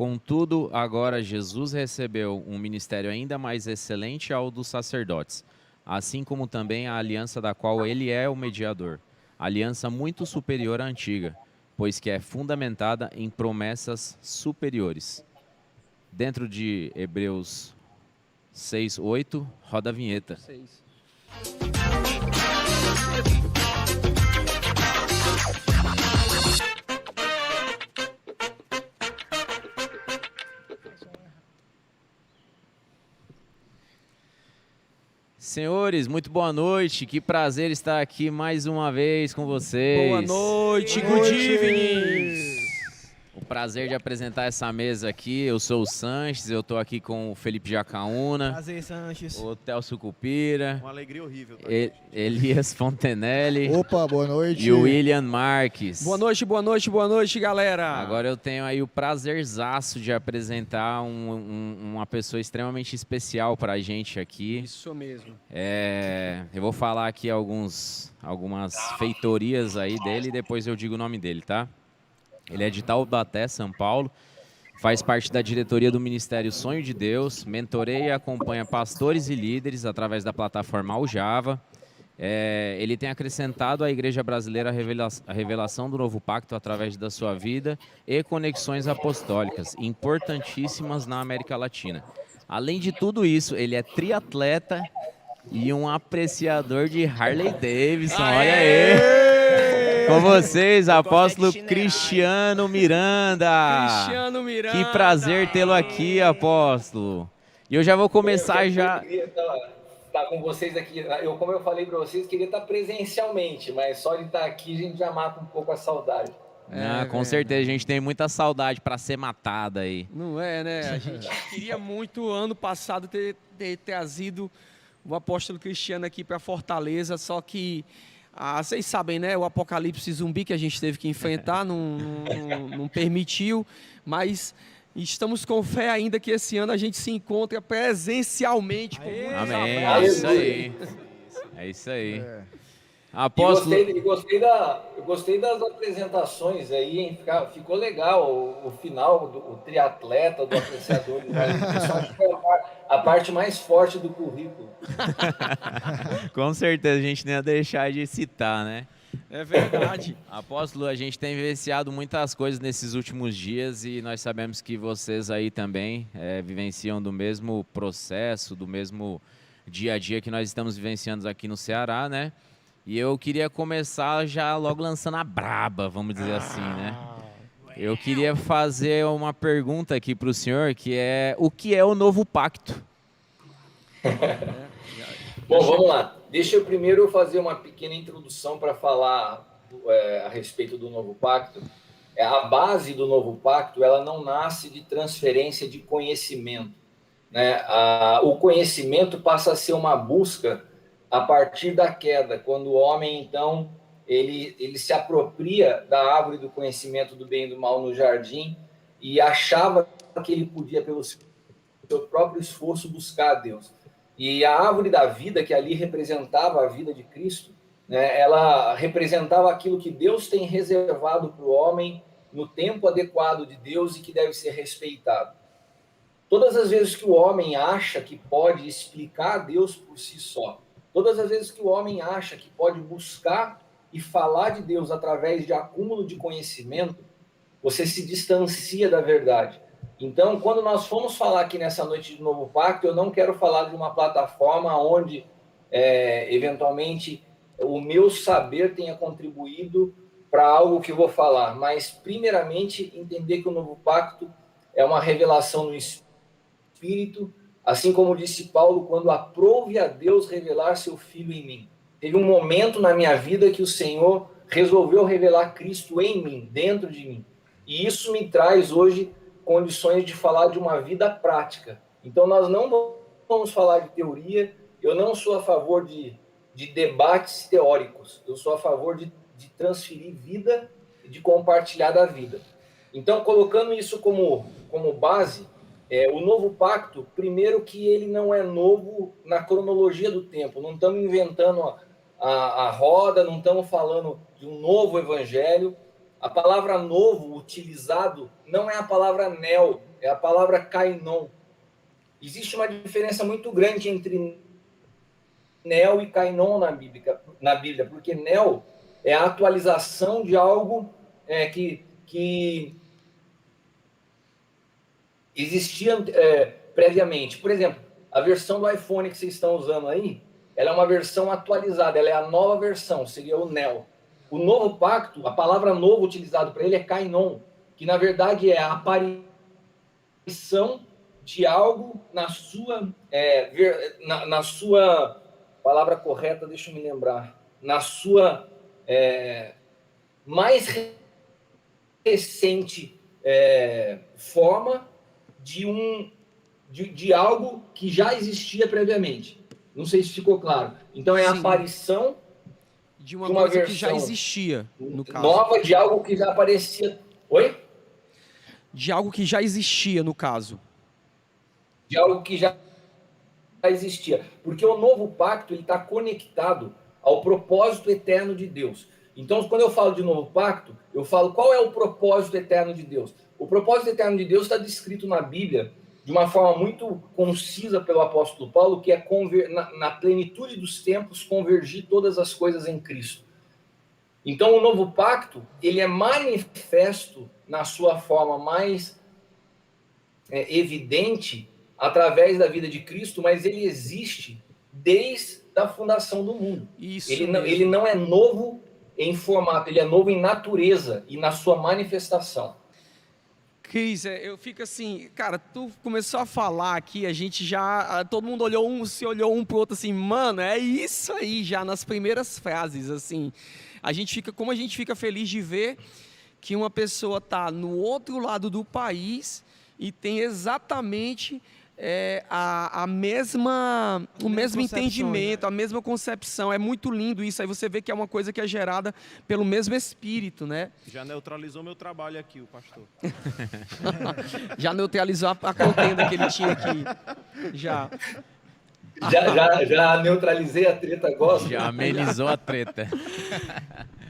Contudo, agora Jesus recebeu um ministério ainda mais excelente ao dos sacerdotes, assim como também a aliança da qual ele é o mediador, aliança muito superior à antiga, pois que é fundamentada em promessas superiores. Dentro de Hebreus 6:8, roda a vinheta. 6. Senhores, muito boa noite. Que prazer estar aqui mais uma vez com vocês. Boa noite, good evening. O prazer de apresentar essa mesa aqui. Eu sou o Sanches, eu estou aqui com o Felipe Jacaúna. Prazer, Sanches. O Telcio Cupira. Uma alegria horrível. Elias Fontenelle. Opa, boa noite. E o William Marques. Boa noite, galera. Agora eu tenho aí o prazerzaço de apresentar uma pessoa extremamente especial para a gente aqui. Isso mesmo. Eu vou falar aqui algumas feitorias aí dele e depois eu digo o nome dele, tá? Ele é de Taubaté, São Paulo, faz parte da diretoria do Ministério Sonho de Deus, mentoreia e acompanha pastores e líderes através da plataforma Aljava. Ele tem acrescentado à Igreja Brasileira a revelação do Novo Pacto através da sua vida e conexões apostólicas, importantíssimas na América Latina. Além de tudo isso, ele é triatleta e um apreciador de Harley Davidson. Olha aí! Com vocês, apóstolo Cristiano Miranda. Cristiano Miranda. Que prazer tê-lo aqui, apóstolo. E eu já vou começar Eu queria estar com vocês aqui. Como eu falei para vocês, queria estar presencialmente, mas só de estar aqui a gente já mata um pouco a saudade. Com certeza, a gente tem muita saudade para ser matada aí. Não é, né? A gente queria muito ano passado ter trazido o apóstolo Cristiano aqui para Fortaleza, só que vocês sabem, né? O apocalipse zumbi que a gente teve que enfrentar não permitiu, mas estamos com fé ainda que esse ano a gente se encontre presencialmente. Amém, é isso aí. É isso aí. Apóstolo... Eu gostei das apresentações aí, hein? Ficou legal o final do triatleta, do apreciador. Isso acho que foi a parte mais forte do currículo. Com certeza, a gente nem ia deixar de citar, né? É verdade. Apóstolo, a gente tem vivenciado muitas coisas nesses últimos dias e nós sabemos que vocês aí também vivenciam do mesmo processo, do mesmo dia a dia que nós estamos vivenciando aqui no Ceará, né? E eu queria começar já logo lançando a braba, vamos dizer assim, né? Eu queria fazer uma pergunta aqui para o senhor, que é: o que é o Novo Pacto? Bom, vamos lá. Deixa eu primeiro fazer uma pequena introdução para falar a respeito do Novo Pacto. A base do Novo Pacto, ela não nasce de transferência de conhecimento, né? O conhecimento passa a ser uma busca a partir da queda, quando o homem, então, ele se apropria da árvore do conhecimento do bem e do mal no jardim e achava que ele podia, pelo seu próprio esforço, buscar a Deus. E a árvore da vida, que ali representava a vida de Cristo, né, ela representava aquilo que Deus tem reservado para o homem no tempo adequado de Deus e que deve ser respeitado. Todas as vezes que o homem acha que pode explicar a Deus por si só, todas as vezes que o homem acha que pode buscar e falar de Deus através de acúmulo de conhecimento, você se distancia da verdade. Então, quando nós formos falar aqui nessa noite de Novo Pacto, eu não quero falar de uma plataforma onde, eventualmente, o meu saber tenha contribuído para algo que eu vou falar, mas, primeiramente, entender que o Novo Pacto é uma revelação no Espírito, assim como disse Paulo, quando aprouve a Deus revelar seu Filho em mim. Teve um momento na minha vida que o Senhor resolveu revelar Cristo em mim, dentro de mim. E isso me traz hoje condições de falar de uma vida prática. Então nós não vamos falar de teoria, eu não sou a favor de debates teóricos, eu sou a favor de transferir vida e de compartilhar da vida. Então, colocando isso como base, o Novo Pacto, primeiro que ele não é novo na cronologia do tempo, não estamos inventando a roda, não estamos falando de um novo evangelho. a palavra novo utilizado não é a palavra neo, é a palavra kainon. Existe uma diferença muito grande entre neo e kainon na Bíblia, porque neo é a atualização de algo que existia previamente. Por exemplo, a versão do iPhone que vocês estão usando aí, ela é uma versão atualizada, ela é a nova versão, seria o neo. O novo pacto, a palavra novo utilizado para ele é kainon, que na verdade é a aparição de algo na sua palavra correta, deixa eu me lembrar, na sua mais recente forma de algo que já existia previamente. Não sei se ficou claro. Então é a aparição de uma coisa que já existia, no caso. Nova de algo que já aparecia. Oi? De algo que já existia, no caso. De algo que já existia. Porque o novo pacto está conectado ao propósito eterno de Deus. Então, quando eu falo de novo pacto, eu falo qual é o propósito eterno de Deus. O propósito eterno de Deus está descrito na Bíblia de uma forma muito concisa pelo apóstolo Paulo, que é na plenitude dos tempos convergir todas as coisas em Cristo. Então, o novo pacto, ele é manifesto na sua forma mais evidente através da vida de Cristo, mas ele existe desde a fundação do mundo. Ele não é novo em formato, ele é novo em natureza e na sua manifestação. Cris, eu fico assim, cara, tu começou a falar aqui, a gente já, todo mundo se olhou um pro outro assim, mano, é isso aí, já nas primeiras frases, assim, como a gente fica feliz de ver que uma pessoa tá no outro lado do país e tem exatamente o mesmo entendimento, a mesma concepção. É muito lindo isso. Aí você vê que é uma coisa que é gerada pelo mesmo Espírito, né? Já neutralizou meu trabalho aqui, o pastor. Já neutralizou a contenda que ele tinha aqui. Já neutralizei a treta, gosto. Já amenizou a treta.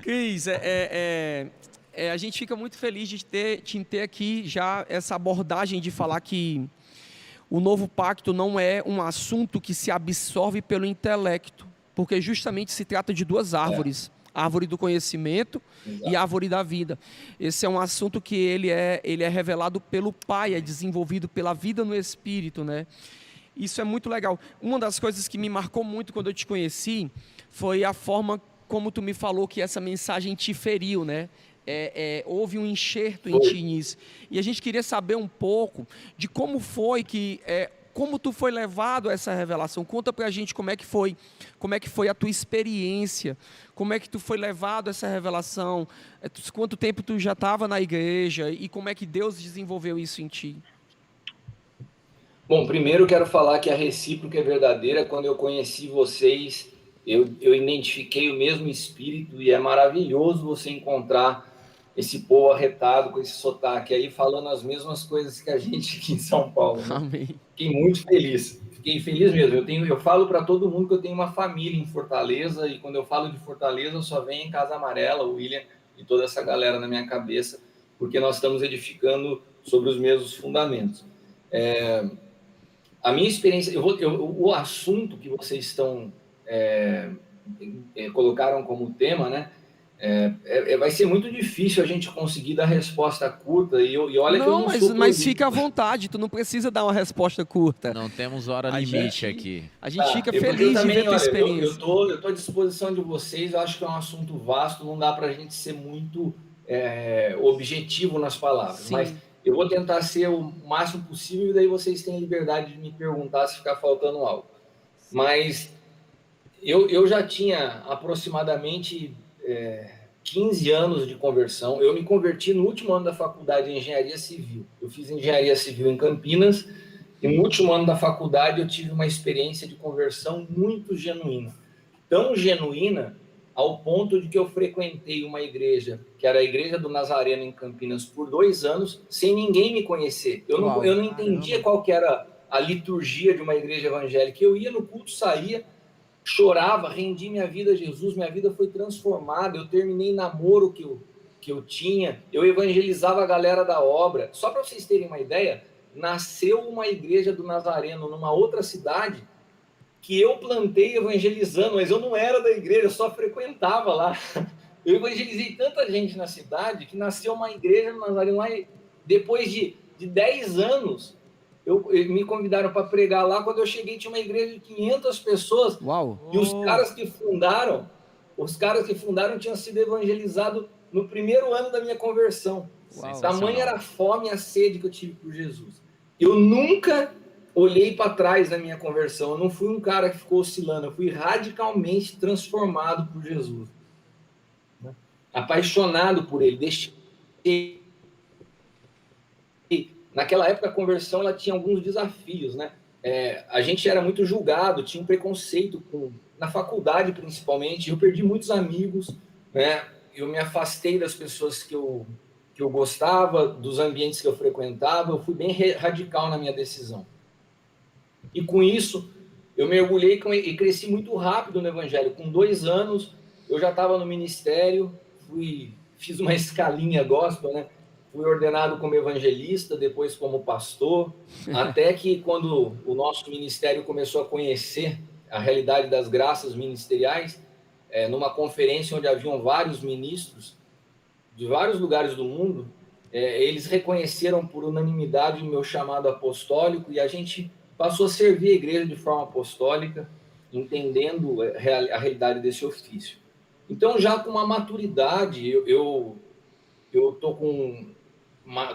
Cris, a gente fica muito feliz de ter aqui já essa abordagem de falar que o novo pacto não é um assunto que se absorve pelo intelecto, porque justamente se trata de duas árvores, a árvore do conhecimento e a árvore da vida. Esse é um assunto que ele é revelado pelo Pai, é desenvolvido pela vida no Espírito, né? Isso é muito legal. Uma das coisas que me marcou muito quando eu te conheci foi a forma como tu me falou que essa mensagem te feriu, né? Houve um enxerto em ti nisso. E a gente queria saber um pouco de como foi como tu foi levado a essa revelação. Conta pra gente como é que foi a tua experiência, como é que tu foi levado a essa revelação, quanto tempo tu já estava na igreja e como é que Deus desenvolveu isso em ti. Bom, primeiro quero falar que a recíproca é verdadeira. Quando eu conheci vocês, eu identifiquei o mesmo espírito e é maravilhoso você encontrar esse povo arretado com esse sotaque aí, falando as mesmas coisas que a gente aqui em São Paulo. Né? Amém. Fiquei muito feliz. Fiquei feliz mesmo. Eu falo para todo mundo que eu tenho uma família em Fortaleza, e quando eu falo de Fortaleza, só vem em Casa Amarela, o William e toda essa galera na minha cabeça, porque nós estamos edificando sobre os mesmos fundamentos. A minha experiência, o assunto que vocês estão colocaram como tema, né? Vai ser muito difícil a gente conseguir dar resposta curta, e olha que eu não sou... Mas fica à vontade, tu não precisa dar uma resposta curta. Não temos hora limite aqui. A gente fica feliz de ver a tua experiência. Eu tô à disposição de vocês, eu acho que é um assunto vasto, não dá para a gente ser muito objetivo nas palavras, sim, mas eu vou tentar ser o máximo possível, e daí vocês têm liberdade de me perguntar se ficar faltando algo. Mas eu já tinha aproximadamente 15 anos de conversão. Eu me converti no último ano da faculdade em engenharia civil. Eu fiz engenharia civil em Campinas, e no último ano da faculdade eu tive uma experiência de conversão muito genuína. Tão genuína ao ponto de que eu frequentei uma igreja, que era a Igreja do Nazareno em Campinas, por 2 anos, sem ninguém me conhecer. Eu não entendia qual que era a liturgia de uma igreja evangélica. Eu ia no culto, saía, chorava, rendi minha vida a Jesus, minha vida foi transformada, eu terminei namoro que eu tinha, eu evangelizava a galera da obra. Só para vocês terem uma ideia, nasceu uma igreja do Nazareno numa outra cidade que eu plantei evangelizando, mas eu não era da igreja, eu só frequentava lá. Eu evangelizei tanta gente na cidade que nasceu uma igreja no Nazareno lá e depois de 10 anos, me convidaram para pregar lá. Quando eu cheguei, tinha uma igreja de 500 pessoas. Uau! E os caras que fundaram tinham sido evangelizados no primeiro ano da minha conversão. Tamanha era a fome e a sede que eu tive por Jesus. Eu nunca olhei para trás na minha conversão. Eu não fui um cara que ficou oscilando. Eu fui radicalmente transformado por Jesus. Apaixonado por ele. Naquela época, a conversão ela tinha alguns desafios, né? A gente era muito julgado, tinha um preconceito na faculdade, principalmente. Eu perdi muitos amigos, né? Eu me afastei das pessoas que eu gostava, dos ambientes que eu frequentava. Eu fui bem radical na minha decisão. E com isso, eu mergulhei e cresci muito rápido no Evangelho. Com 2 anos, eu já estava no ministério, fiz uma escalinha gospel, né? Fui ordenado como evangelista, depois como pastor, até que quando o nosso ministério começou a conhecer a realidade das graças ministeriais, numa conferência onde haviam vários ministros de vários lugares do mundo, eles reconheceram por unanimidade o meu chamado apostólico e a gente passou a servir a igreja de forma apostólica, entendendo a realidade desse ofício. Então, já com uma maturidade, eu estou com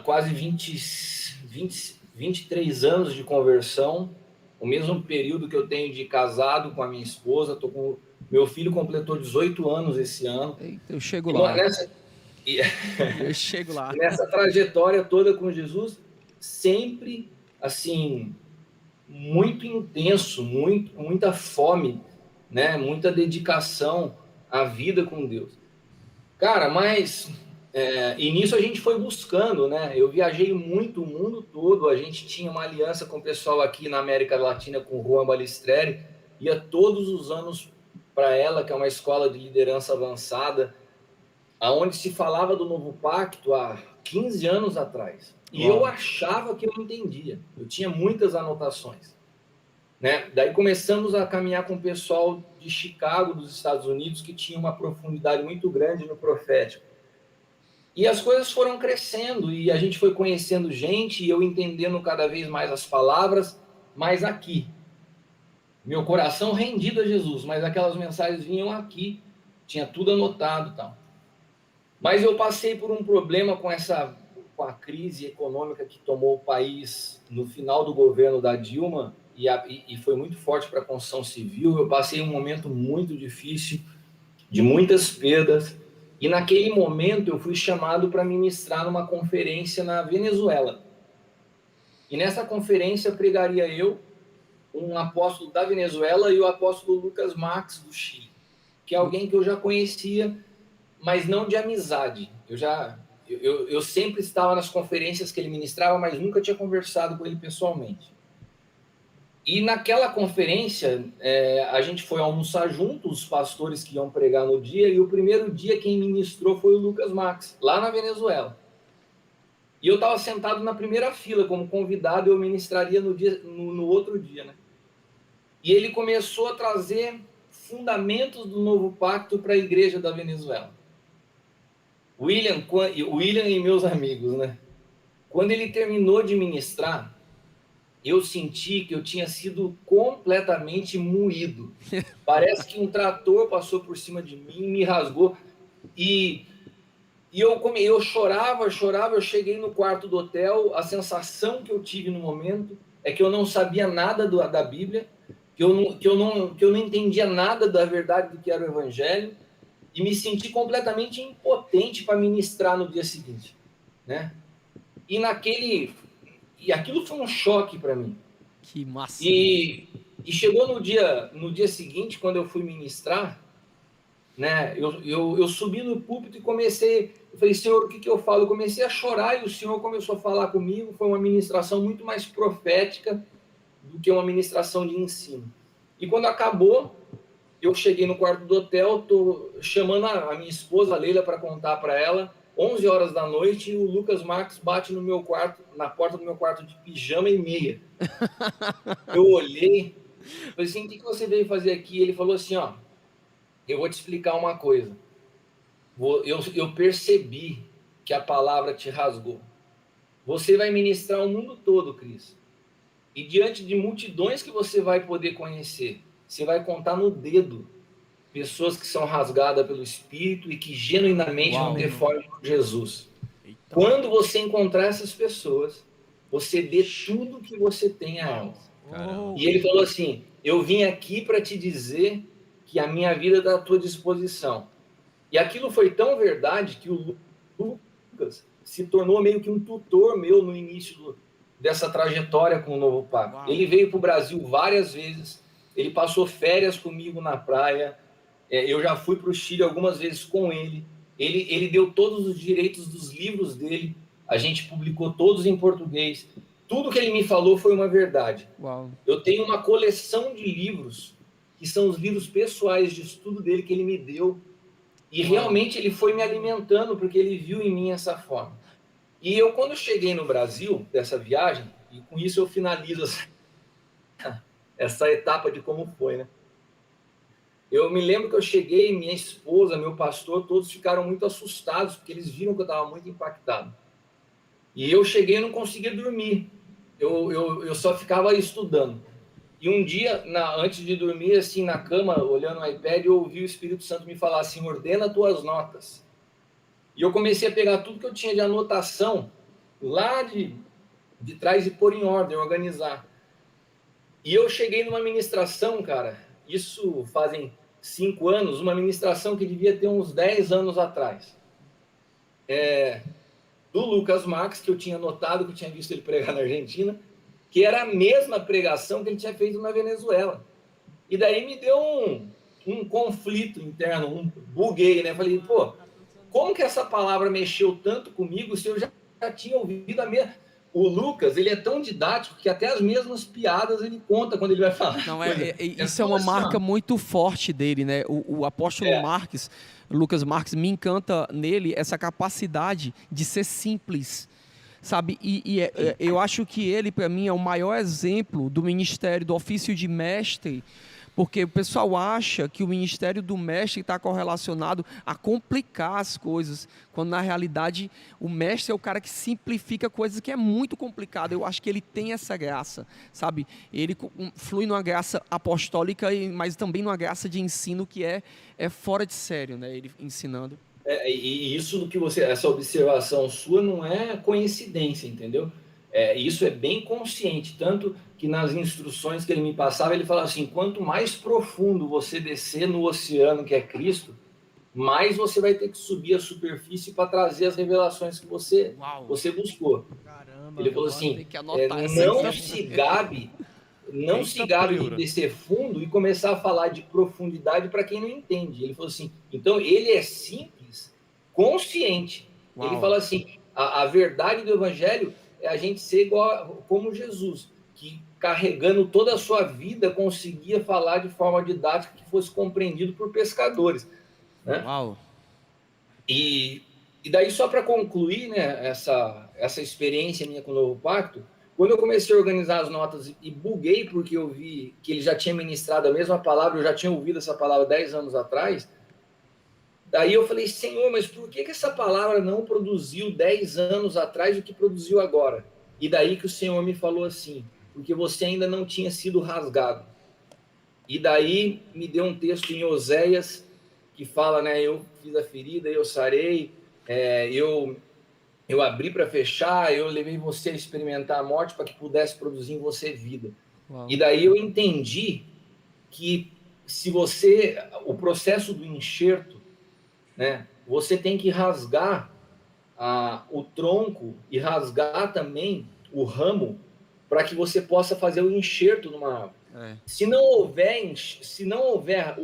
quase 23 anos de conversão, o mesmo período que eu tenho de casado com a minha esposa. Meu filho completou 18 anos esse ano. Eita, eu chego lá. Eu chego lá. Nessa trajetória toda com Jesus, sempre, assim, muito intenso, muita fome, né? Muita dedicação à vida com Deus. Cara, mas... e nisso a gente foi buscando, né? Eu viajei muito o mundo todo, a gente tinha uma aliança com o pessoal aqui na América Latina, com o Juan Balistreri, ia todos os anos para ela, que é uma escola de liderança avançada, aonde se falava do Novo Pacto há 15 anos atrás. E eu achava que eu entendia, eu tinha muitas anotações. Né? Daí começamos a caminhar com o pessoal de Chicago, dos Estados Unidos, que tinha uma profundidade muito grande no profético. E as coisas foram crescendo, e a gente foi conhecendo gente, e eu entendendo cada vez mais as palavras, mas aqui. Meu coração rendido a Jesus, mas aquelas mensagens vinham aqui, tinha tudo anotado e tal. Mas eu passei por um problema com a crise econômica que tomou o país no final do governo da Dilma, e foi muito forte para a construção civil. Eu passei um momento muito difícil, de muitas perdas, e naquele momento eu fui chamado para ministrar numa conferência na Venezuela. E nessa conferência pregaria eu, um apóstolo da Venezuela e o apóstolo Lucas Marques do Chile, que é alguém que eu já conhecia, mas não de amizade. Eu sempre estava nas conferências que ele ministrava, mas nunca tinha conversado com ele pessoalmente. E naquela conferência, a gente foi almoçar juntos, os pastores que iam pregar no dia, e o primeiro dia quem ministrou foi o Lucas Marques, lá na Venezuela. E eu estava sentado na primeira fila como convidado, eu ministraria no outro dia, né? E ele começou a trazer fundamentos do Novo Pacto para a igreja da Venezuela. William e meus amigos, né? Quando ele terminou de ministrar, eu senti que eu tinha sido completamente moído. Parece que um trator passou por cima de mim, me rasgou. E eu chorava, eu cheguei no quarto do hotel, a sensação que eu tive no momento é que eu não sabia nada da Bíblia, que eu não entendia nada da verdade do que era o Evangelho, e me senti completamente impotente para ministrar no dia seguinte, né? E aquilo foi um choque para mim. Que massa! E chegou no dia seguinte, quando eu fui ministrar, né? Eu subi no púlpito e eu falei, Senhor, o que eu falo? Eu comecei a chorar e o Senhor começou a falar comigo. Foi uma ministração muito mais profética do que uma ministração de ensino. E quando acabou, eu cheguei no quarto do hotel, estou chamando a minha esposa, a Leila, para contar para ela. 11 horas da noite e o Lucas Marques bate no meu quarto, na porta do meu quarto de pijama e meia. Eu olhei, falei assim, o que você veio fazer aqui? Ele falou assim, ó, eu vou te explicar uma coisa. Eu percebi que a palavra te rasgou. Você vai ministrar o mundo todo, Cris. E diante de multidões que você vai poder conhecer, você vai contar no dedo pessoas que são rasgadas pelo Espírito e que genuinamente não têm fome por Jesus. Quando você encontrar essas pessoas, você dê tudo que você tem a elas. E ele falou assim, eu vim aqui para te dizer que a minha vida está à tua disposição. E aquilo foi tão verdade que o Lucas se tornou meio que um tutor meu no início dessa trajetória com o Novo Pacto. Ele veio para o Brasil várias vezes, ele passou férias comigo na praia, eu já fui para o Chile algumas vezes com ele. Ele deu todos os direitos dos livros dele, a gente publicou todos em português. Tudo que ele me falou foi uma verdade. Uau. Eu tenho uma coleção de livros, que são os livros pessoais de estudo dele que ele me deu, e realmente ele foi me alimentando, porque ele viu em mim essa forma. E eu, quando cheguei no Brasil, dessa viagem, e com isso eu finalizo essa etapa de como foi, né? Eu me lembro que eu cheguei, minha esposa, meu pastor, todos ficaram muito assustados, porque eles viram que eu estava muito impactado. E eu cheguei e não conseguia dormir. Eu só ficava estudando. E um dia, antes de dormir, assim, na cama, olhando no iPad, eu ouvi o Espírito Santo me falar assim, ordena tuas notas. E eu comecei a pegar tudo que eu tinha de anotação lá de trás e pôr em ordem, organizar. E eu cheguei numa ministração, cara, isso fazem 5 anos, uma ministração que devia ter uns 10 anos atrás. Do Lucas Marques, que eu tinha notado, que eu tinha visto ele pregar na Argentina, que era a mesma pregação que ele tinha feito na Venezuela. E daí me deu um conflito interno, buguei, né? Falei, pô, como que essa palavra mexeu tanto comigo se eu já tinha ouvido a mesma... O Lucas, ele é tão didático que até as mesmas piadas ele conta quando ele vai falar. Não, isso é uma marca muito forte dele, né? O apóstolo Marques, Lucas Marques, me encanta nele essa capacidade de ser simples, sabe? Eu acho que ele, para mim, é o maior exemplo do ministério, do ofício de mestre, porque o pessoal acha que o ministério do mestre está correlacionado a complicar as coisas, quando na realidade o mestre é o cara que simplifica coisas que é muito complicado. Eu acho que ele tem essa graça, sabe? Ele flui numa graça apostólica, mas também numa graça de ensino que é fora de sério, né? Ele ensinando. E isso do que essa observação sua não é coincidência, entendeu? Isso é bem consciente, tanto que nas instruções que ele me passava, ele falava assim, quanto mais profundo você descer no oceano que é Cristo, mais você vai ter que subir a superfície para trazer as revelações que você buscou. Caramba, ele falou assim, não se gabe de descer fundo e começar a falar de profundidade para quem não entende. Ele falou assim, então ele é simples, consciente. Uau. Ele fala assim, a verdade do evangelho é a gente ser como Jesus, que carregando toda a sua vida conseguia falar de forma didática que fosse compreendido por pescadores. Né? Uau. E daí, só para concluir, né, essa experiência minha com o Novo Pacto, quando eu comecei a organizar as notas e buguei porque eu vi que ele já tinha ministrado a mesma palavra, eu já tinha ouvido essa palavra 10 anos atrás, daí eu falei, Senhor, mas por que essa palavra não produziu 10 anos atrás o que produziu agora? E daí que o Senhor me falou assim, porque você ainda não tinha sido rasgado. E daí me deu um texto em Oséias que fala, né, eu fiz a ferida, eu sarei, eu abri para fechar, eu levei você a experimentar a morte para que pudesse produzir em você vida. Uau. E daí eu entendi que o processo do enxerto, né, você tem que rasgar o tronco e rasgar também o ramo para que você possa fazer o enxerto numa árvore. Se não houver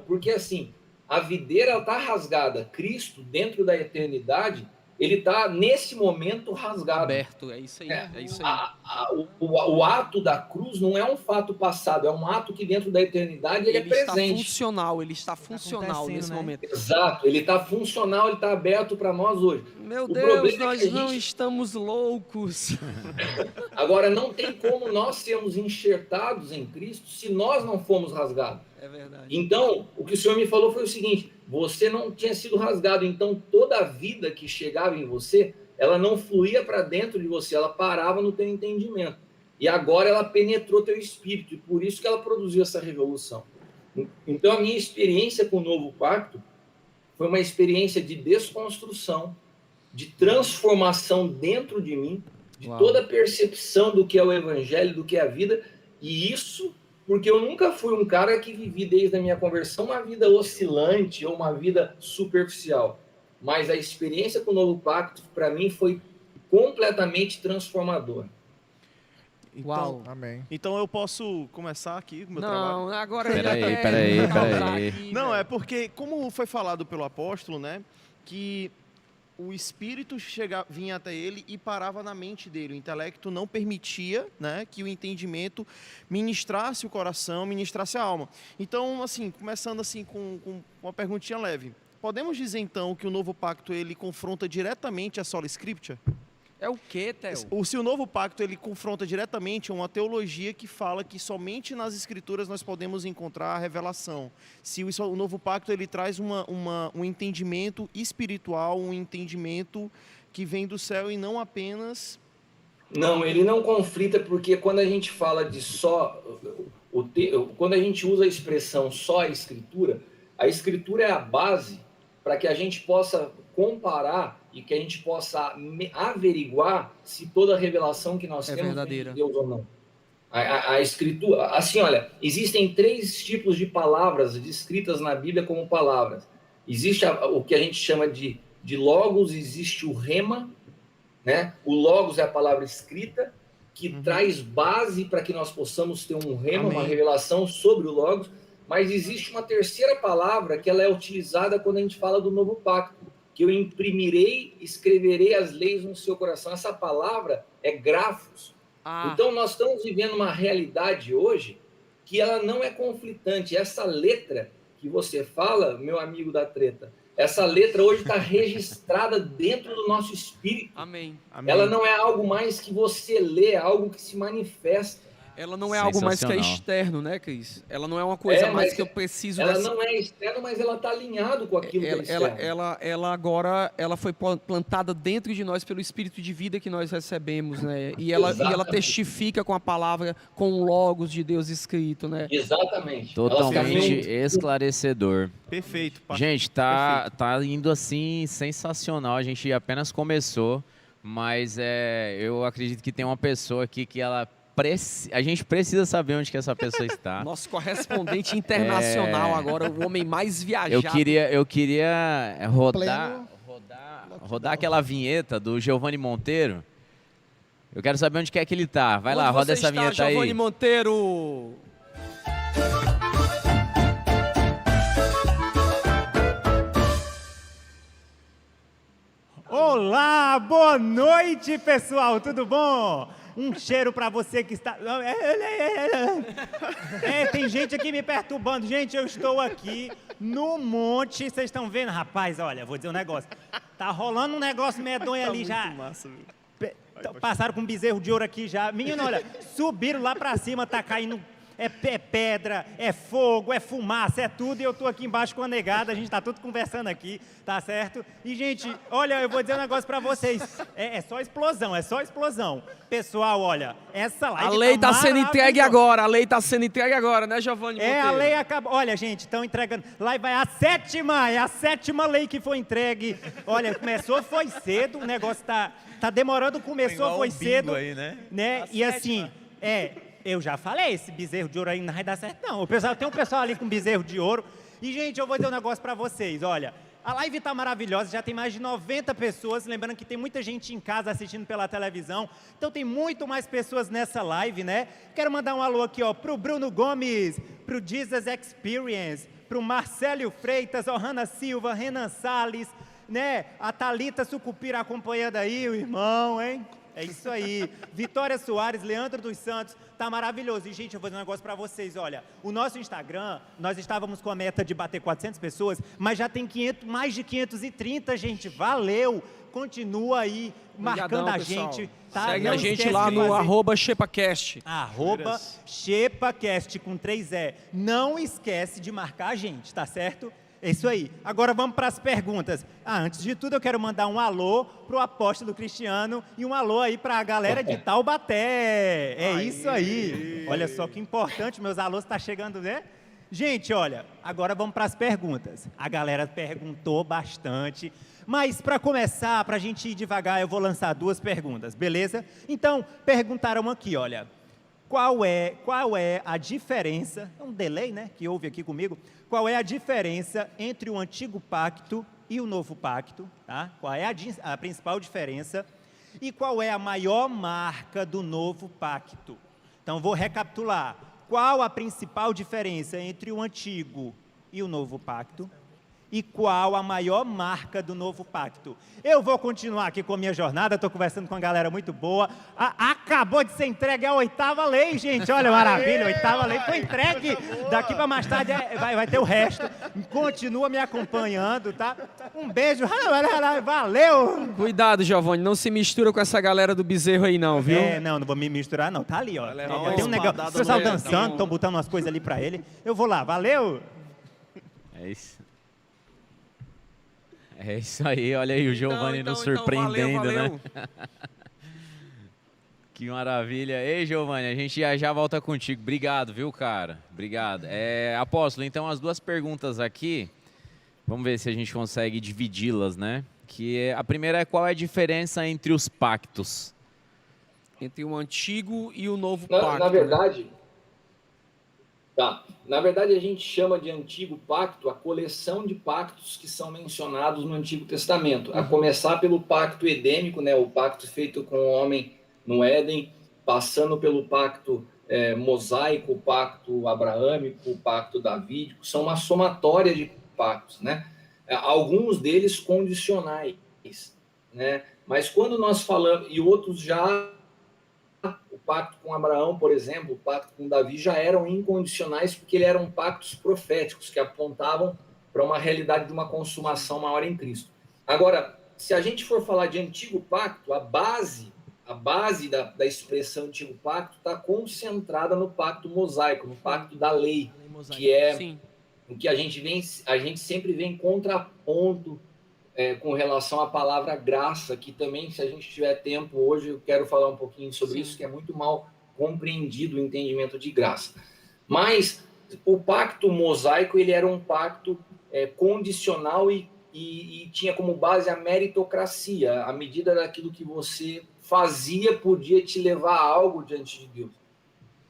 porque assim, a videira está rasgada, Cristo dentro da eternidade, ele está, nesse momento, rasgado. Aberto, é isso aí. É isso aí. O ato da cruz não é um fato passado, é um ato que dentro da eternidade ele é presente. Ele está funcional nesse momento. Exato, ele está funcional, ele está aberto para nós hoje. Meu Deus, nós não estamos loucos. Agora, não tem como nós sermos enxertados em Cristo se nós não formos rasgados. É verdade. Então, o que o Senhor me falou foi o seguinte: você não tinha sido rasgado, então toda a vida que chegava em você, ela não fluía para dentro de você, ela parava no teu entendimento. E agora ela penetrou teu espírito, e por isso que ela produziu essa revolução. Então, a minha experiência com o Novo Pacto foi uma experiência de desconstrução, de transformação dentro de mim, de toda a percepção do que é o Evangelho, do que é a vida, e isso porque eu nunca fui um cara que vivi desde a minha conversão uma vida oscilante ou uma vida superficial. Mas a experiência com o Novo Pacto, para mim, foi completamente transformadora. Uau. Amém. Então eu posso começar aqui o meu Não, trabalho? agora Peraí. Não, é porque, como foi falado pelo apóstolo, né, que o Espírito vinha até ele e parava na mente dele. O intelecto não permitia, né, que o entendimento ministrasse o coração, ministrasse a alma. Então, assim, começando assim com uma perguntinha leve. Podemos dizer, então, que o Novo Pacto ele confronta diretamente a Sola Scriptura? É o quê, Theo? Se o Novo Pacto ele confronta diretamente uma teologia que fala que somente nas Escrituras nós podemos encontrar a revelação. Se o Novo Pacto ele traz um entendimento espiritual, um entendimento que vem do céu e não apenas... Não, ele não conflita, porque quando a gente fala de só... Quando a gente usa a expressão só a Escritura é a base para que a gente possa comparar e que a gente possa averiguar se toda a revelação que nós temos verdadeira de Deus ou não. A Escritura, assim, olha, existem 3 tipos de palavras descritas na Bíblia como palavras. Existe o que a gente chama de logos, existe o rema, né? O logos é a palavra escrita, que traz base para que nós possamos ter um rema, uma revelação sobre o logos, mas existe uma terceira palavra que ela é utilizada quando a gente fala do Novo Pacto, que eu imprimirei, escreverei as leis no seu coração. Essa palavra é grafos. Então, nós estamos vivendo uma realidade hoje que ela não é conflitante. Essa letra que você fala, meu amigo da treta, essa letra hoje está registrada dentro do nosso espírito. Amém. Ela não é algo mais que você lê, é algo que se manifesta. Ela não é algo mais que é externo, né, Cris? Ela não é uma coisa mais que eu preciso... Ela não é externa, mas ela está alinhada com aquilo que é externo. Ela agora foi plantada dentro de nós pelo Espírito de vida que nós recebemos, né? E ela testifica com a palavra, com o logos de Deus escrito, né? Exatamente. Totalmente esclarecedor. Perfeito, pastor. Gente, tá indo assim, sensacional. A gente apenas começou, mas eu acredito que tem uma pessoa aqui que ela... A gente precisa saber onde que essa pessoa está. Nosso correspondente internacional agora, o homem mais viajado. Eu queria rodar aquela vinheta do Giovanni Monteiro. Eu quero saber onde que é que ele está. Vai lá, roda essa vinheta aí. Giovanni Monteiro. Olá, boa noite, pessoal, tudo bom? Um cheiro pra você que está... tem gente aqui me perturbando. Gente, eu estou aqui no monte. Vocês estão vendo? Rapaz, olha, vou dizer um negócio. Tá rolando um negócio medonho ali já. Massa, viu? Passaram com um bezerro de ouro aqui já. Menino, olha, subiram lá pra cima, tá caindo... É pedra, é fogo, é fumaça, é tudo, e eu tô aqui embaixo com a negada, a gente tá tudo conversando aqui, tá certo? E, gente, olha, eu vou dizer um negócio pra vocês, é só explosão, Pessoal, olha, essa live a lei tá sendo entregue agora, né, Giovanni Monteiro? A lei acabou, olha, gente, estão entregando, lá vai a 7ª lei que foi entregue, olha, começou, foi cedo, o negócio tá demorando, começou, foi cedo, aí, né? E assim, eu já falei, esse bezerro de ouro aí não vai dar certo, não. Tem um pessoal ali com bezerro de ouro. E, gente, eu vou dizer um negócio pra vocês, olha. A live tá maravilhosa, já tem mais de 90 pessoas. Lembrando que tem muita gente em casa assistindo pela televisão. Então, tem muito mais pessoas nessa live, né? Quero mandar um alô aqui, ó, pro Bruno Gomes, pro Jesus Experience, pro Marcelo Freitas, Ohana Silva, Renan Salles, né? A Thalita Sucupira acompanhando aí, o irmão, hein? É isso aí. Vitória Soares, Leandro dos Santos, tá maravilhoso. E, gente, eu vou dizer um negócio pra vocês, olha. O nosso Instagram, nós estávamos com a meta de bater 400 pessoas, mas já tem mais de 530, gente. Valeu! Continua aí, marcando a pessoal. gente. Tá? Segue Não a gente esquece lá de no fazer. @ShepaCast. @ShepaCast com 3 E. Não esquece de marcar a gente, tá certo? É isso aí. Agora vamos para as perguntas. Antes de tudo, eu quero mandar um alô pro apóstolo Cristiano e um alô aí para a galera de Taubaté. É isso aí. Olha só que importante, meus alôs estão chegando, né? Gente, olha, agora vamos para as perguntas. A galera perguntou bastante, mas para começar, para a gente ir devagar, eu vou lançar 2 perguntas, beleza? Então, perguntaram aqui, olha, qual é a diferença, é um delay, né, que houve aqui comigo, qual é a diferença entre o antigo pacto e o novo pacto, tá? Qual é a principal diferença e qual é a maior marca do novo pacto? Então, vou recapitular. Qual a principal diferença entre o antigo e o novo pacto? E qual a maior marca do novo pacto? Eu vou continuar aqui com a minha jornada, estou conversando com uma galera muito boa. Acabou de ser entregue a 8ª lei, gente. Olha, maravilha, 8ª lei foi entregue. Daqui para mais tarde vai ter o resto. Continua me acompanhando, tá? Um beijo, valeu! Cuidado, Giovanni, não se mistura com essa galera do bezerro aí não, viu? Não vou me misturar não, tá ali, ó. levar uma Tem um negócio, espadada o pessoal no dançando, estão botando umas coisas ali para ele. Eu vou lá, valeu! É isso. É isso aí, olha aí o Giovanni nos surpreendendo, valeu. né? Que maravilha. Ei, Giovanni, a gente já volta contigo. Obrigado, viu, cara? Obrigado. Apóstolo, então as 2 perguntas aqui, vamos ver se a gente consegue dividi-las, né? A primeira é qual é a diferença entre os pactos? Entre o antigo e o novo pacto. Na verdade... Tá. Na verdade, a gente chama de Antigo Pacto a coleção de pactos que são mencionados no Antigo Testamento. A começar pelo pacto edêmico, né, o pacto feito com o homem no Éden, passando pelo pacto mosaico, o pacto abraâmico, o pacto davídico. São uma somatória de pactos, né? Alguns deles condicionais, né? Mas quando nós falamos, e outros já... O pacto com Abraão, por exemplo, o pacto com Davi já eram incondicionais porque eram pactos proféticos que apontavam para uma realidade de uma consumação maior em Cristo. Agora, se a gente for falar de antigo pacto, a base da expressão antigo pacto está concentrada no pacto mosaico, no pacto da lei, que é o que a gente sempre vem em contraponto com relação à palavra graça, que também, se a gente tiver tempo hoje, eu quero falar um pouquinho sobre isso, que é muito mal compreendido o entendimento de graça. Mas o pacto mosaico, ele era um pacto condicional e tinha como base a meritocracia. À medida daquilo que você fazia, podia te levar a algo diante de Deus.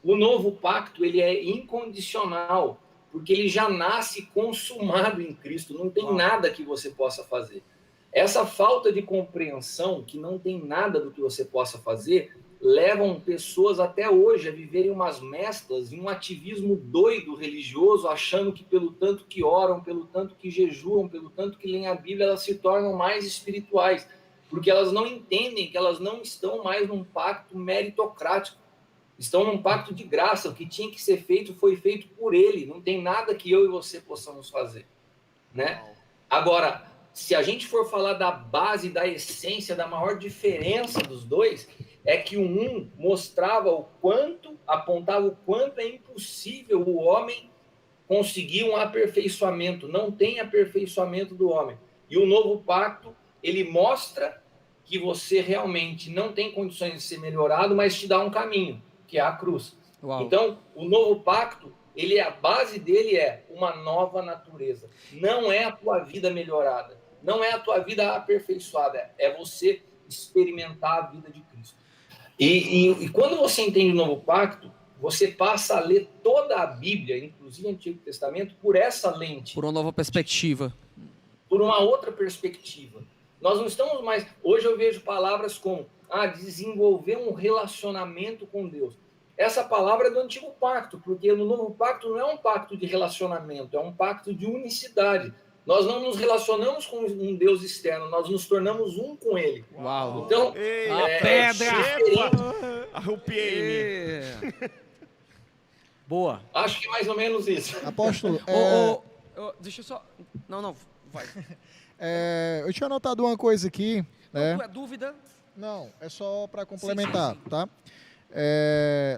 O novo pacto, ele é incondicional, porque ele já nasce consumado em Cristo, não tem nada que você possa fazer. Essa falta de compreensão, que não tem nada do que você possa fazer, levam pessoas até hoje a viverem umas mesclas, em um ativismo doido religioso, achando que pelo tanto que oram, pelo tanto que jejuam, pelo tanto que leem a Bíblia, elas se tornam mais espirituais, porque elas não entendem que elas não estão mais num pacto meritocrático. Estão num pacto de graça, o que tinha que ser feito foi feito por ele, não tem nada que eu e você possamos fazer, né? Agora, se a gente for falar da base, da essência, da maior diferença dos dois, é que um apontava o quanto é impossível o homem conseguir um aperfeiçoamento, não tem aperfeiçoamento do homem. E o novo pacto, ele mostra que você realmente não tem condições de ser melhorado, mas te dá um caminho, que é a cruz. Uau. Então, o novo pacto, a base dele é uma nova natureza. Não é a tua vida melhorada, não é a tua vida aperfeiçoada, é você experimentar a vida de Cristo. E quando você entende o novo pacto, você passa a ler toda a Bíblia, inclusive o Antigo Testamento, por essa lente. Por uma nova perspectiva. Por uma outra perspectiva. Nós não estamos mais... Hoje eu vejo palavras como desenvolver um relacionamento com Deus. Essa palavra é do Antigo Pacto, porque no Novo Pacto não é um pacto de relacionamento, é um pacto de unicidade. Nós não nos relacionamos com um Deus externo, nós nos tornamos um com Ele. Uau. Então, Ei, pedra! Arrupiei-me. Boa. acho que é mais ou menos isso. Apóstolo, Deixa eu só... Não, vai. eu tinha anotado uma coisa aqui, né? Tua dúvida? Não, é só para complementar, tá?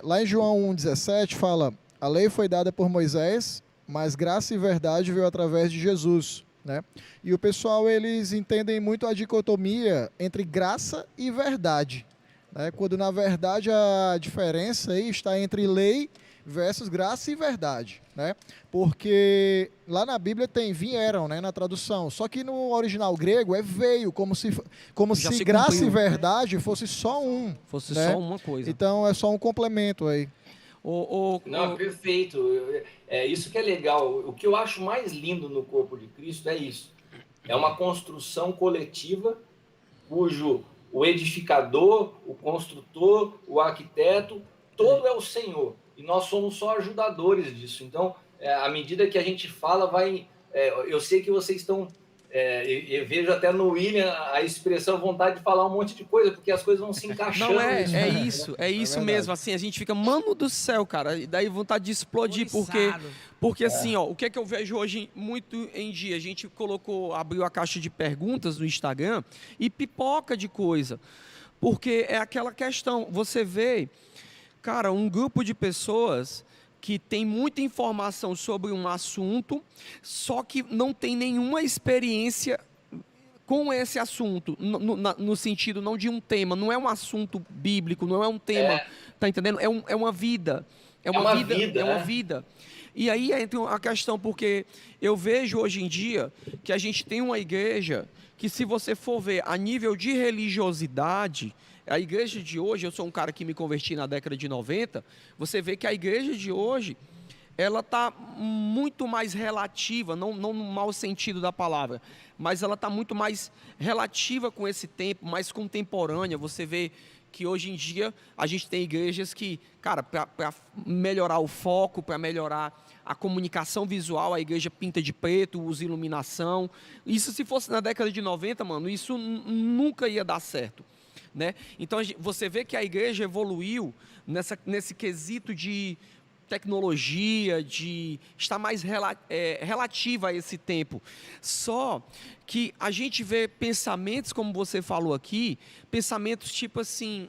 Lá em João 1,17 fala: a lei foi dada por Moisés, mas graça e verdade veio através de Jesus, né? E o pessoal, eles entendem muito a dicotomia entre graça e verdade, né? Quando na verdade a diferença aí está entre lei versus graça e verdade, né? Porque lá na Bíblia vieram, né, na tradução, só que no original grego veio, como se graça cumpriu. e verdade fosse só um. Fosse né? só uma coisa. Então é só um complemento aí. Não, perfeito. É isso que é legal. O que eu acho mais lindo no corpo de Cristo é isso. É uma construção coletiva cujo o edificador, o construtor, o arquiteto, todo é o Senhor. E nós somos só ajudadores disso. Então, à medida que a gente fala, eu sei que vocês estão... eu vejo até no William a expressão vontade de falar um monte de coisa, porque as coisas vão se encaixando. Não, é isso verdade. mesmo, assim, a gente fica, mano do céu, cara, e daí vontade de explodir, porque assim, ó, o que é que eu vejo hoje muito em dia? A gente abriu a caixa de perguntas no Instagram e pipoca de coisa, porque é aquela questão, você vê, cara, um grupo de pessoas que tem muita informação sobre um assunto, só que não tem nenhuma experiência com esse assunto, no sentido não de um tema, não é um assunto bíblico, não é um tema, tá entendendo? É uma vida. É uma vida. E aí entra a questão, porque eu vejo hoje em dia que a gente tem uma igreja que, se você for ver a nível de religiosidade, a igreja de hoje, eu sou um cara que me converti na década de 90, você vê que a igreja de hoje, ela está muito mais relativa, não no mau sentido da palavra, mas ela está muito mais relativa com esse tempo, mais contemporânea. Você vê que hoje em dia a gente tem igrejas que, cara, para melhorar o foco, para melhorar a comunicação visual, a igreja pinta de preto, usa iluminação. Isso, se fosse na década de 90, mano, isso nunca ia dar certo, né? Então você vê que a igreja evoluiu nesse quesito de tecnologia, de estar mais relativa a esse tempo. Só que a gente vê pensamentos, como você falou aqui, pensamentos tipo assim,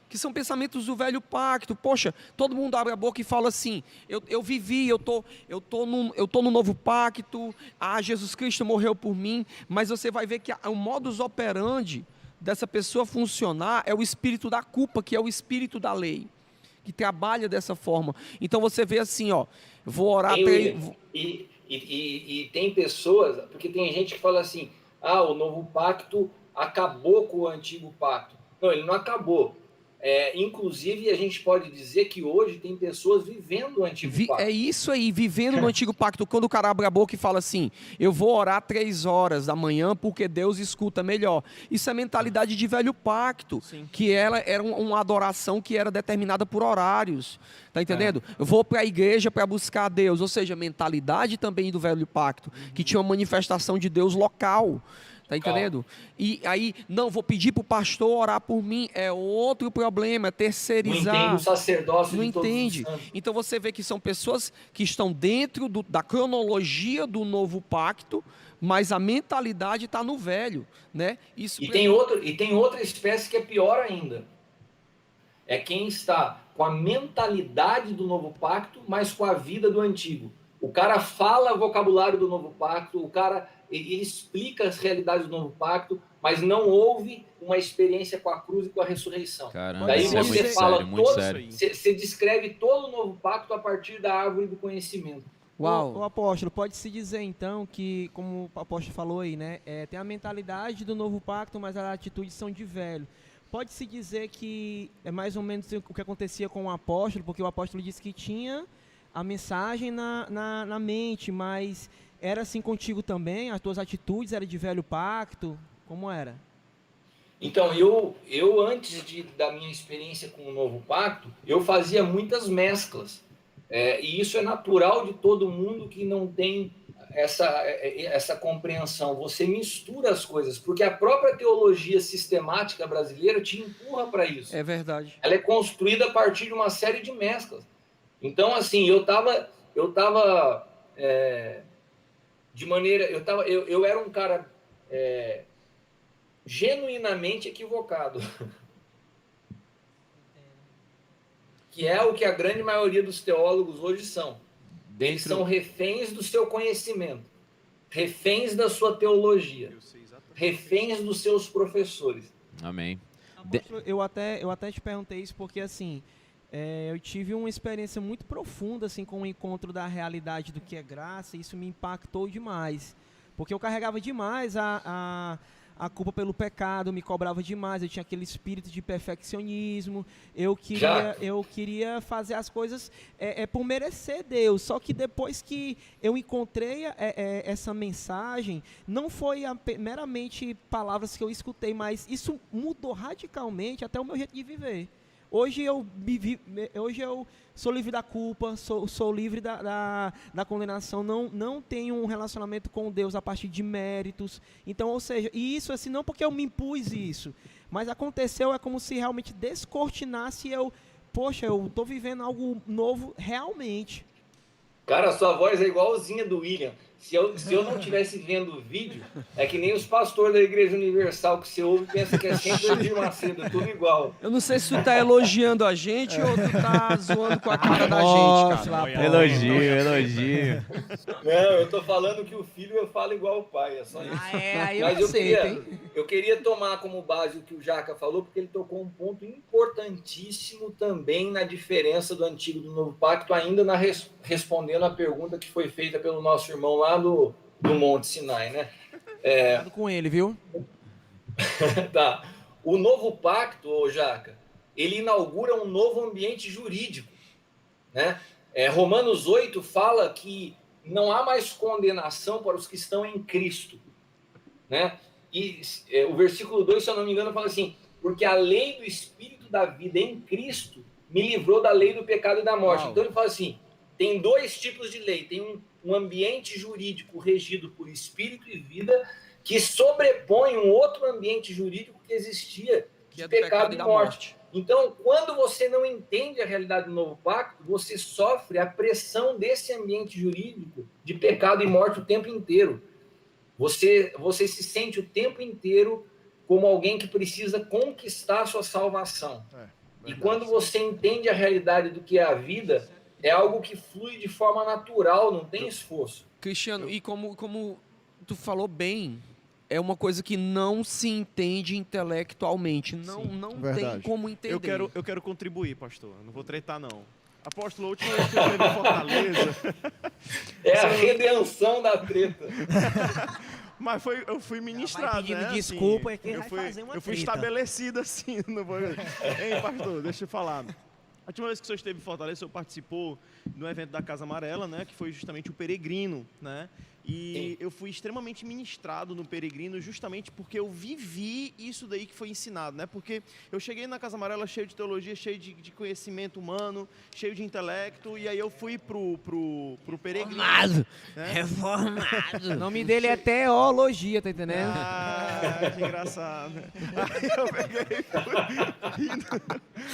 que são pensamentos do velho pacto. Poxa, todo mundo abre a boca e fala assim, eu vivi, eu tô no novo pacto, Jesus Cristo morreu por mim, mas você vai ver que o modus operandi dessa pessoa funcionar é o espírito da culpa, que é o espírito da lei, que trabalha dessa forma. Então você vê assim, ó, vou orar... E tem pessoas, porque tem gente que fala assim, o novo pacto acabou com o antigo pacto. Não, ele não acabou. Inclusive, a gente pode dizer que hoje tem pessoas vivendo o antigo pacto. É isso aí, vivendo no antigo pacto. Quando o cara abre a boca e fala assim, eu vou orar 3 horas da manhã porque Deus escuta melhor. Isso é mentalidade de velho pacto. Sim. Que ela era uma adoração que era determinada por horários. Tá entendendo? Eu vou para a igreja para buscar Deus. Ou seja, mentalidade também do velho pacto, que tinha uma manifestação de Deus local. Tá entendendo? E aí, não, vou pedir para o pastor orar por mim, é outro problema, é terceirizar. Não entende o sacerdócio não de todos entende. os santos. Então você vê que são pessoas que estão dentro da cronologia do novo pacto, mas a mentalidade está no velho, né? Isso tem outra espécie que é pior ainda. É quem está com a mentalidade do novo pacto, mas com a vida do antigo. O cara fala o vocabulário do novo pacto, o cara... ele explica as realidades do novo pacto, mas não houve uma experiência com a cruz e com a ressurreição. Caramba, daí isso é você muito fala sério, muito sério. Você descreve todo o novo pacto a partir da árvore do conhecimento. Uau. O apóstolo, pode-se dizer então que, como o apóstolo falou aí, né, tem a mentalidade do novo pacto, mas as atitudes são de velho. Pode-se dizer que é mais ou menos o que acontecia com o apóstolo, porque o apóstolo disse que tinha a mensagem na mente, mas era assim contigo também? As tuas atitudes eram de velho pacto? Como era? Então, eu antes da minha experiência com o novo pacto, eu fazia muitas mesclas. E isso é natural de todo mundo que não tem essa compreensão, você mistura as coisas, porque a própria teologia sistemática brasileira te empurra para isso. É verdade. Ela é construída a partir de uma série de mesclas. Então, assim, eu era um cara genuinamente equivocado. Que é o que a grande maioria dos teólogos hoje são. Eles são reféns do seu conhecimento, reféns da sua teologia, reféns dos seus professores. Amém. Apóstolo, eu até te perguntei isso porque, assim, eu tive uma experiência muito profunda, assim, com o encontro da realidade do que é graça, e isso me impactou demais. Porque eu carregava demais a culpa pelo pecado, me cobrava demais, eu tinha aquele espírito de perfeccionismo, eu queria fazer as coisas por merecer Deus, só que depois que eu encontrei essa mensagem, não foi meramente palavras que eu escutei, mas isso mudou radicalmente até o meu jeito de viver. Hoje eu sou livre da culpa, sou livre da condenação, não tenho um relacionamento com Deus a partir de méritos. Então, ou seja, e isso assim, não porque eu me impus isso, mas aconteceu, é como se realmente descortinasse e eu estou vivendo algo novo realmente. Cara, sua voz é igualzinha do William. Se eu não estivesse vendo o vídeo, é que nem os pastores da Igreja Universal que você ouve e pensa que é sempre o Edir Macedo, tudo igual. Eu não sei se tu tá elogiando a gente ou tu tá zoando com a cara da gente, cara. Elogio. Não, eu tô falando que o filho fala igual o pai, é só isso. Aí eu Mas aceito, hein? eu queria tomar como base o que o Jaca falou, porque ele tocou um ponto importantíssimo também na diferença do Antigo e do Novo Pacto, ainda respondendo a pergunta que foi feita pelo nosso irmão lá do Monte Sinai, né? Cuidado com ele, viu? Tá. O Novo Pacto, ô Jaca, ele inaugura um novo ambiente jurídico, né? Romanos 8 fala que não há mais condenação para os que estão em Cristo, né? E o versículo 2, se eu não me engano, fala assim: porque a lei do Espírito da vida em Cristo me livrou da lei do pecado e da morte. Então ele fala assim, tem dois tipos de lei, tem um ambiente jurídico regido por espírito e vida que sobrepõe um outro ambiente jurídico que existia de pecado e morte. Então, quando você não entende a realidade do novo pacto, você sofre a pressão desse ambiente jurídico de pecado e morte o tempo inteiro. Você se sente o tempo inteiro como alguém que precisa conquistar a sua salvação. E quando você entende a realidade do que é a vida, é algo que flui de forma natural, não tem esforço. Cristiano, e como tu falou bem, é uma coisa que não se entende intelectualmente. Não tem como entender. Eu quero contribuir, pastor. Não vou tretar, não. Apóstolo, a última vez que eu estive em Fortaleza... É a redenção da treta. Mas eu fui ministrado, pedindo né? desculpa, assim, é quem vai fazer uma eu fui treta. estabelecido assim. Não vou... Hein, pastor, deixa eu falar. A última vez que o senhor esteve em Fortaleza, o senhor participou no evento da Casa Amarela, né? Que foi justamente o Peregrino, né? E eu fui extremamente ministrado no Peregrino justamente porque eu vivi isso daí que foi ensinado, né? Porque eu cheguei na Casa Amarela cheio de teologia, cheio de conhecimento humano, cheio de intelecto, e aí eu fui pro Peregrino. Reformado! O nome dele é teologia, tá entendendo? Ah, que engraçado.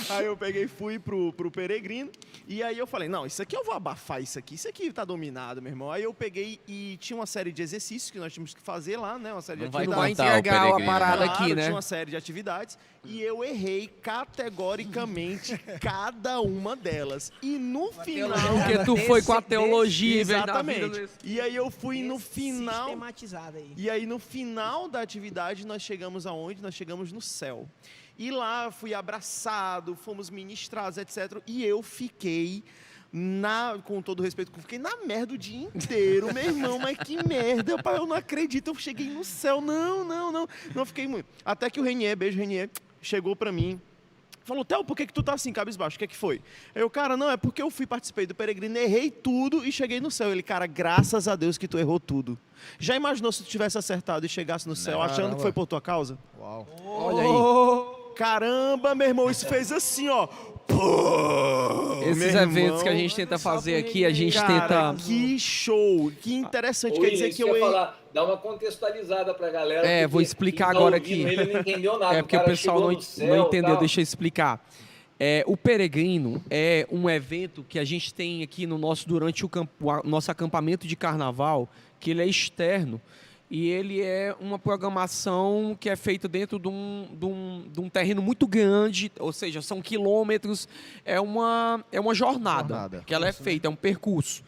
Aí eu peguei e fui pro Peregrino, e aí eu falei, não, isso aqui eu vou abafar isso aqui tá dominado, meu irmão. Aí eu peguei e tinha uma série de exercícios que nós tínhamos que fazer lá, né? Uma série de atividades. Não vai entregar a parada Claro, aqui, né? tinha uma série de atividades e eu errei categoricamente cada uma delas. E no final... Porque tu foi com a teologia, exatamente. E aí eu fui no final... Sistematizado aí. E aí no final da atividade nós chegamos aonde? Nós chegamos no céu. E lá fui abraçado, fomos ministrados, etc. E eu fiquei... com todo respeito, eu fiquei na merda o dia inteiro, meu irmão, mas que merda, pai, eu não acredito, eu cheguei no céu, não fiquei muito. Até que o Renier, beijo Renier, chegou pra mim, falou, Theo, por que tu tá assim, cabisbaixo, o que é que foi? Eu, cara, não, é porque eu participei do Peregrino, errei tudo e cheguei no céu. Ele, cara, graças a Deus que tu errou tudo. Já imaginou se tu tivesse acertado e chegasse no céu achando que foi por tua causa? Uau. Olha aí. Caramba, meu irmão, isso fez assim, ó. Esses meu eventos irmão. que a gente tenta fazer aqui, a gente Cara, tenta... que show! Que interessante. Ô, Quer William, dizer isso que eu ia eu... falar, dá uma contextualizada pra galera. É, porque vou explicar quem tá agora ouvindo aqui. Ele não entendeu nada. É porque o cara pessoal chegou não, no céu, não entendeu, tal. deixa eu explicar. O Peregrino é um evento que a gente tem aqui no durante o nosso acampamento de carnaval, que ele é externo e ele é uma programação que é feita dentro de um terreno muito grande, ou seja, são quilômetros, é uma jornada que ela é feita, é um percurso.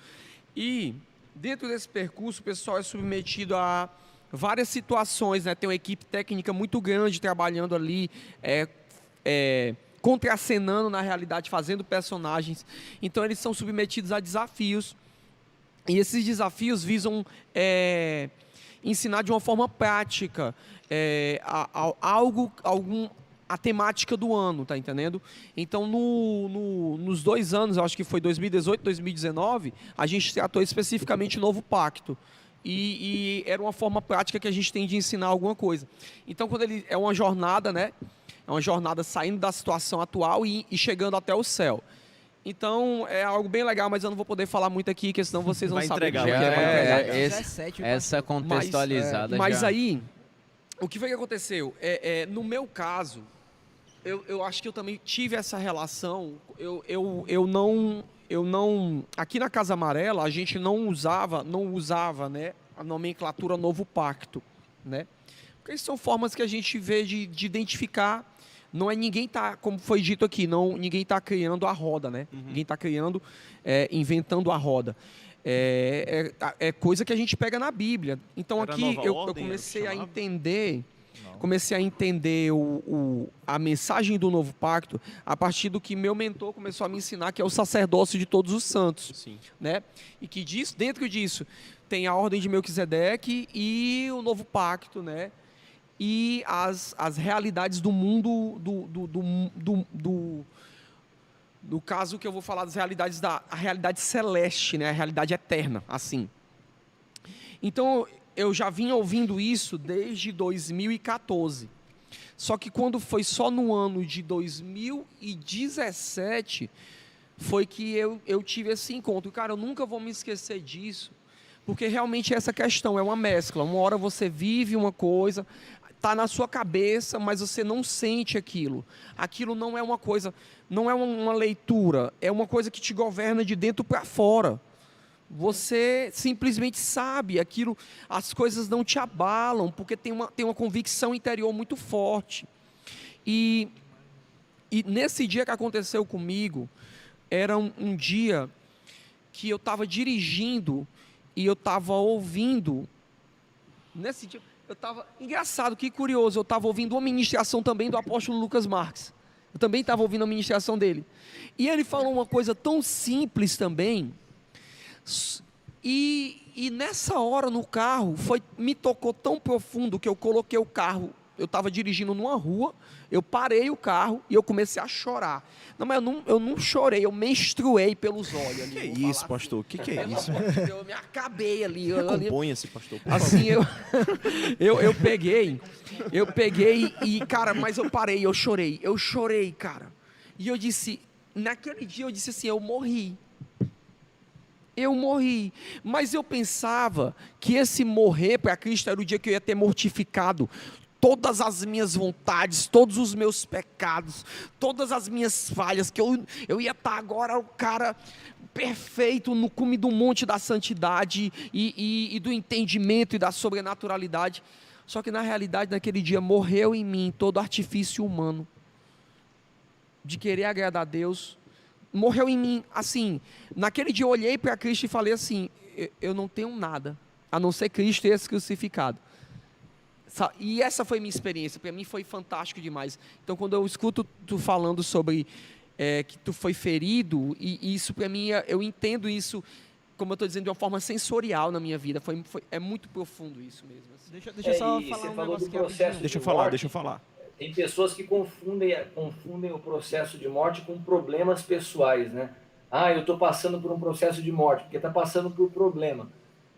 E dentro desse percurso o pessoal é submetido a várias situações, né? Tem uma equipe técnica muito grande trabalhando ali, contracenando na realidade, fazendo personagens. Então eles são submetidos a desafios. E esses desafios visam ensinar de uma forma prática a temática do ano, tá entendendo? Então, nos 2 anos, eu acho que foi 2018, 2019, a gente tratou especificamente o Novo Pacto. E era uma forma prática que a gente tem de ensinar alguma coisa. Então, quando ele é uma jornada, né? É uma jornada saindo da situação atual e chegando até o céu. Então, é algo bem legal, mas eu não vou poder falar muito aqui, porque senão vocês vão Vai saber. entregar, do que vai é. entregar. 17, Essa contextualizada Mas já... aí, o que foi que aconteceu? No meu caso, eu acho que eu também tive essa relação. Eu não... Aqui na Casa Amarela, a gente não usava, né, a nomenclatura Novo Pacto, né? Porque são formas que a gente vê de identificar. Não é ninguém tá, como foi dito aqui, ninguém está criando a roda, né? Ninguém está criando, inventando a roda. É coisa que a gente pega na Bíblia. Então Era aqui Nova eu Ordem, comecei era a o que entender, a mensagem do Novo Pacto a partir do que meu mentor começou a me ensinar, que é o sacerdócio de todos os santos. Sim. Né? E que dentro disso tem a ordem de Melquisedeque e o Novo Pacto, né? E as realidades do mundo, do caso que eu vou falar das realidades, a realidade celeste, né? A realidade eterna, assim. Então, eu já vinha ouvindo isso desde 2014. Só que quando foi só no ano de 2017, foi que eu tive esse encontro. Cara, eu nunca vou me esquecer disso, porque realmente essa questão é uma mescla. Uma hora você vive uma coisa, está na sua cabeça, mas você não sente aquilo. Aquilo não é uma coisa, não é uma leitura, é uma coisa que te governa de dentro para fora. Você simplesmente sabe aquilo, as coisas não te abalam, porque tem uma convicção interior muito forte. E nesse dia que aconteceu comigo, era um dia que eu estava dirigindo e eu estava ouvindo. Nesse dia, eu estava... Engraçado, que curioso, eu estava ouvindo uma ministração também do apóstolo Lucas Marques. Eu também estava ouvindo a ministração dele. E ele falou uma coisa tão simples também. E nessa hora no carro, me tocou tão profundo que eu coloquei o carro. Eu estava dirigindo numa rua, eu parei o carro e eu comecei a chorar. Não, mas eu não chorei, eu menstruei pelos olhos ali. Que isso, pastor? Que é isso? Eu me acabei ali. Recomponha-se, pastor. Por Assim, eu peguei e, cara, mas eu parei, eu chorei, cara. E eu disse, naquele dia eu disse assim, eu morri, mas eu pensava que esse morrer para Cristo era o dia que eu ia ter mortificado todas as minhas vontades, todos os meus pecados, todas as minhas falhas, que eu ia estar agora o cara perfeito no cume do monte da santidade e do entendimento e da sobrenaturalidade. Só que na realidade, naquele dia, morreu em mim todo artifício humano de querer agradar a Deus. Morreu em mim, assim, naquele dia eu olhei para Cristo e falei assim, eu não tenho nada, a não ser Cristo e esse crucificado. E essa foi minha experiência, para mim foi fantástico demais. Então, quando eu escuto tu falando sobre que tu foi ferido, e isso para mim, eu entendo isso, como eu estou dizendo, de uma forma sensorial na minha vida, é muito profundo isso mesmo. Assim. Deixa eu só e falar você um falou negócio do aqui processo rapidinho. Deixa eu falar. Tem pessoas que confundem o processo de morte com problemas pessoais, né? Ah, eu estou passando por um processo de morte, porque está passando por problema.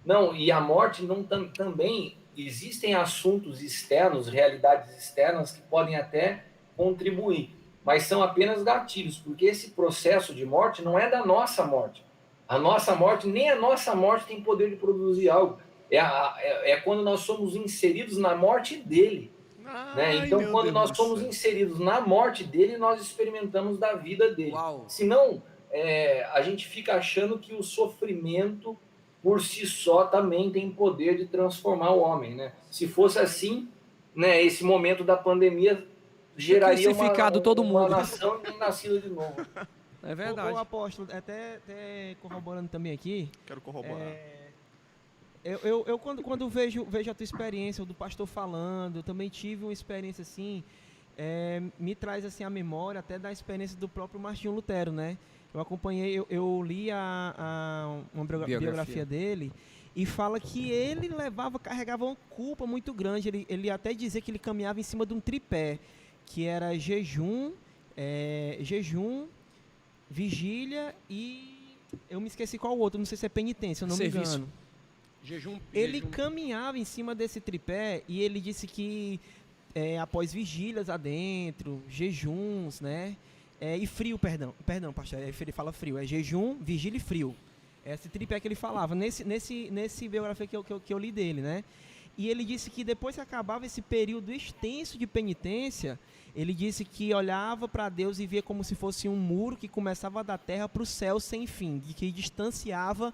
Não, e a morte também... Existem assuntos externos, realidades externas que podem até contribuir. mas são apenas gatilhos, porque esse processo de morte não é da nossa morte. A nossa morte, nem a nossa morte tem poder de produzir algo. É quando nós somos inseridos na morte dele. Né? Então, quando nós somos inseridos na morte dele, nós experimentamos da vida dele. Uau. Senão, a gente fica achando que o sofrimento, por si só, também tem poder de transformar o homem. Né? Se fosse assim, né, esse momento da pandemia geraria todo uma mundo. nação nascida de novo. É verdade. O apóstolo, até corroborando também aqui, Quero corroborar. eu quando vejo a tua experiência, o do pastor falando, eu também tive uma experiência assim, me traz assim a memória até da experiência do próprio Martinho Lutero, né? Eu acompanhei, eu li uma biografia dele, e fala que ele carregava uma culpa muito grande. Ele até dizia que ele caminhava em cima de um tripé, que era jejum, vigília e eu me esqueci qual o outro, não sei se é penitência, eu não me engano. Ele caminhava em cima desse tripé e ele disse que após vigílias adentro, jejuns, né? E frio, perdão, pastor, ele fala frio, é jejum, vigília e frio. Esse tripé que ele falava, nesse biografia que eu li dele, né? E ele disse que depois que acabava esse período extenso de penitência, ele disse que olhava para Deus e via como se fosse um muro que começava da terra para o céu sem fim, que distanciava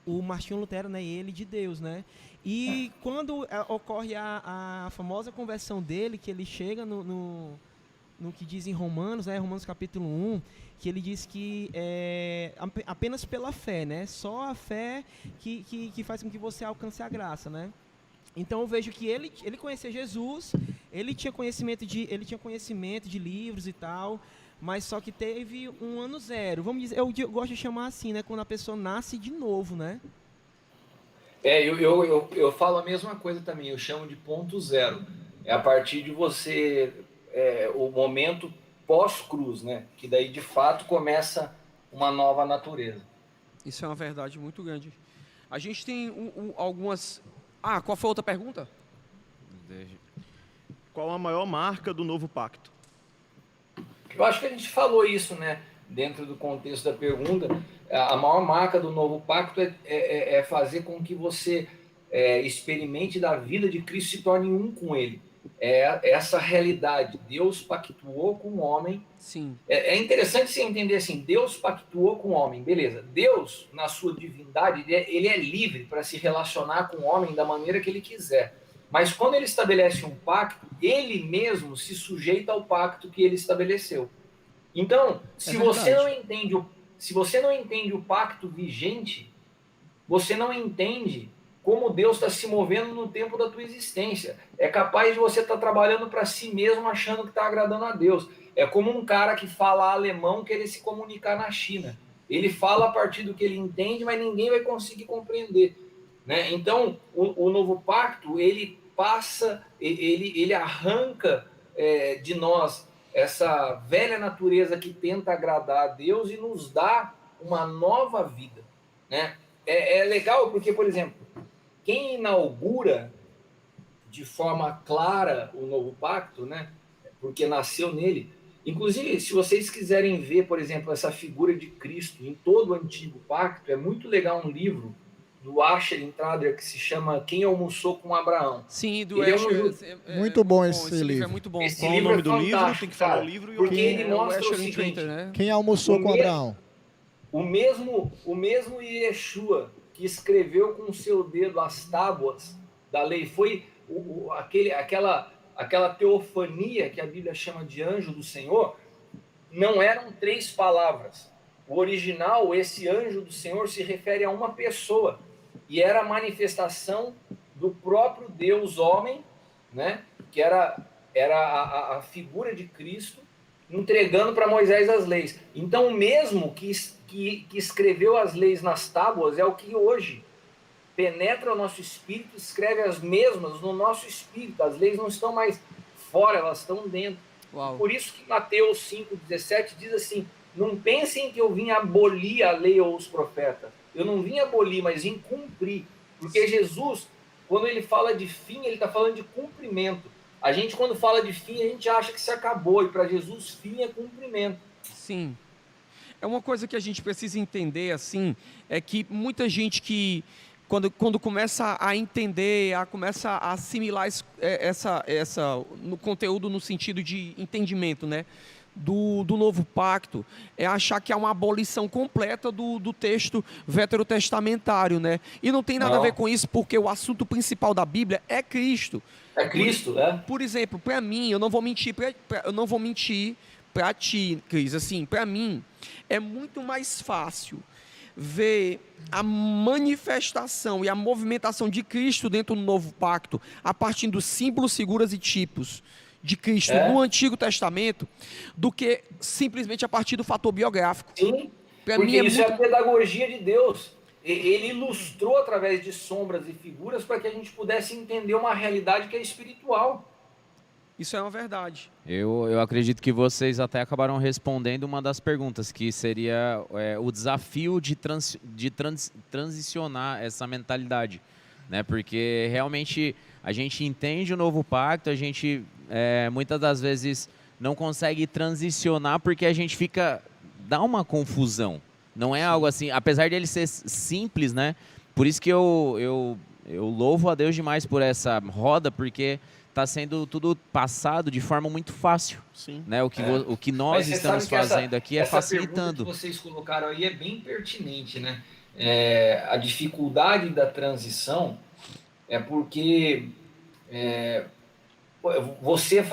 o Martinho Lutero, né, ele de Deus, né? E quando ocorre a famosa conversão dele, que ele chega no que diz em Romanos, né, Romanos capítulo 1, que ele diz que apenas pela fé, né? Só a fé que faz com que você alcance a graça, né? Então eu vejo que ele conhecia Jesus, ele tinha conhecimento de livros e tal, mas só que teve um ano zero. Vamos dizer, eu gosto de chamar assim, né? Quando a pessoa nasce de novo, né? Eu falo a mesma coisa também, eu chamo de ponto zero. É a partir de você, o momento pós-cruz, né? Que daí de fato começa uma nova natureza. Isso é uma verdade muito grande. A gente tem algumas... qual foi a outra pergunta? Qual a maior marca do novo pacto? Eu acho que a gente falou isso, né? Dentro do contexto da pergunta, a maior marca do novo pacto é fazer com que você experimente da vida de Cristo, se torne um com Ele. Essa realidade. Deus pactuou com o homem. Sim. É interessante você entender assim, Deus pactuou com o homem, beleza. Deus, na sua divindade, ele é livre para se relacionar com o homem da maneira que ele quiser. Mas quando ele estabelece um pacto, ele mesmo se sujeita ao pacto que ele estabeleceu. Então, se você não entende o pacto vigente, você não entende como Deus está se movendo no tempo da tua existência. É capaz de você estar trabalhando para si mesmo achando que está agradando a Deus. É como um cara que fala alemão querer se comunicar na China. Ele fala a partir do que ele entende, mas ninguém vai conseguir compreender. Né? Então, o novo pacto, ele passa, ele arranca de nós essa velha natureza que tenta agradar a Deus e nos dá uma nova vida. Né? É legal porque, por exemplo, quem inaugura de forma clara o novo pacto, né? Porque nasceu nele. Inclusive, se vocês quiserem ver, por exemplo, essa figura de Cristo em todo o Antigo Pacto, é muito legal um livro do Asher Intrader que se chama Quem Almoçou com Abraão. Sim, do Asher. Muito bom esse livro. É muito bom. Esse Qual o livro nome do livro? fantástico, Tem que falar cara, o livro e porque o ele o mostra o Asher seguinte, Intrader, né? Quem almoçou com Abraão? O mesmo Yeshua que escreveu com o seu dedo as tábuas da lei, foi aquela teofania que a Bíblia chama de anjo do Senhor, não eram 3 palavras. O original, esse anjo do Senhor, se refere a uma pessoa, e era a manifestação do próprio Deus homem, né? Que era a figura de Cristo, entregando para Moisés as leis. Então, o mesmo que escreveu as leis nas tábuas é o que hoje penetra o nosso espírito, escreve as mesmas no nosso espírito. As leis não estão mais fora, elas estão dentro. Uau. Por isso que Mateus 5,17 diz assim, não pensem que eu vim abolir a lei ou os profetas. Eu não vim abolir, mas vim cumprir. Porque Jesus, quando ele fala de fim, ele está falando de cumprimento. A gente, quando fala de fim, a gente acha que se acabou, e para Jesus, fim é cumprimento. Sim. É uma coisa que a gente precisa entender, assim, é que muita gente que, quando começa a entender, começa a assimilar no conteúdo no sentido de entendimento, né? Do novo pacto, é achar que é uma abolição completa do texto veterotestamentário, né? E não tem nada a ver com isso, porque o assunto principal da Bíblia é Cristo. É Cristo, né? Por exemplo, para mim, eu não vou mentir para ti, Cris, assim, para mim é muito mais fácil ver a manifestação e a movimentação de Cristo dentro do novo pacto a partir dos símbolos, figuras e tipos de Cristo no Antigo Testamento do que simplesmente a partir do fator biográfico. Sim, pra porque mim isso é a pedagogia de Deus. Ele ilustrou através de sombras e figuras para que a gente pudesse entender uma realidade que é espiritual. Isso é uma verdade. Eu acredito que vocês até acabaram respondendo uma das perguntas, que seria o desafio de transicionar essa mentalidade, né? Porque realmente a gente entende o novo pacto, a gente muitas das vezes não consegue transicionar porque a gente dá uma confusão. Não é algo assim, apesar de ele ser simples, né? Por isso que eu louvo a Deus demais por essa roda, porque está sendo tudo passado de forma muito fácil. Sim. Né? O que nós estamos fazendo aqui é facilitando. Essa pergunta que vocês colocaram aí é bem pertinente, né? A dificuldade da transição é porque você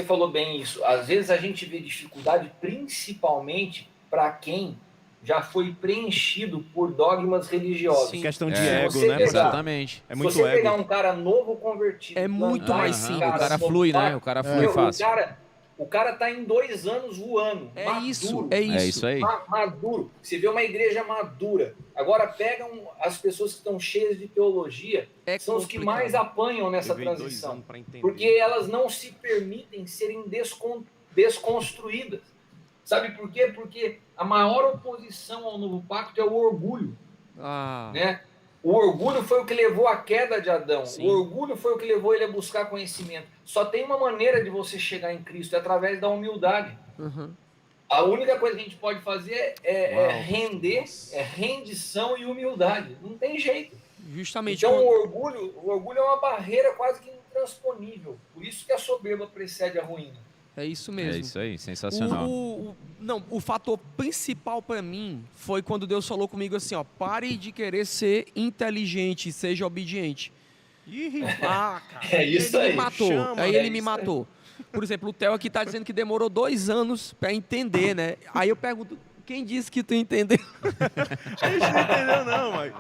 falou bem isso. Às vezes a gente vê dificuldade principalmente para quem já foi preenchido por dogmas religiosos. Sim. Questão de ego, né? Exatamente. É muito se você ego. pegar um cara novo convertido... É muito mais simples. O cara flui, né? O cara flui fácil. O cara tá em 2 anos voando. É maduro. isso. É isso aí. Maduro. Você vê uma igreja madura. Agora pegam as pessoas que estão cheias de teologia, são os que mais apanham nessa transição. Porque elas não se permitem serem desconstruídas. Sabe por quê? Porque a maior oposição ao novo pacto é o orgulho. Né? O orgulho foi o que levou à queda de Adão. Sim. O orgulho foi o que levou ele a buscar conhecimento. Só tem uma maneira de você chegar em Cristo, é através da humildade. Uhum. A única coisa que a gente pode fazer é render, é rendição e humildade. Não tem jeito. Justamente. Então o orgulho é uma barreira quase que intransponível. Por isso que a soberba precede a ruína. É isso mesmo. É isso aí, sensacional. O fator principal para mim foi quando Deus falou comigo assim, ó, pare de querer ser inteligente, seja obediente. Cara. É isso Ele aí. me matou. Chama, Aí é ele me isso matou. Por exemplo, o Theo aqui tá dizendo que demorou 2 anos para entender, né? Aí eu pergunto, quem disse que tu entendeu? A gente não entendeu, não, mas...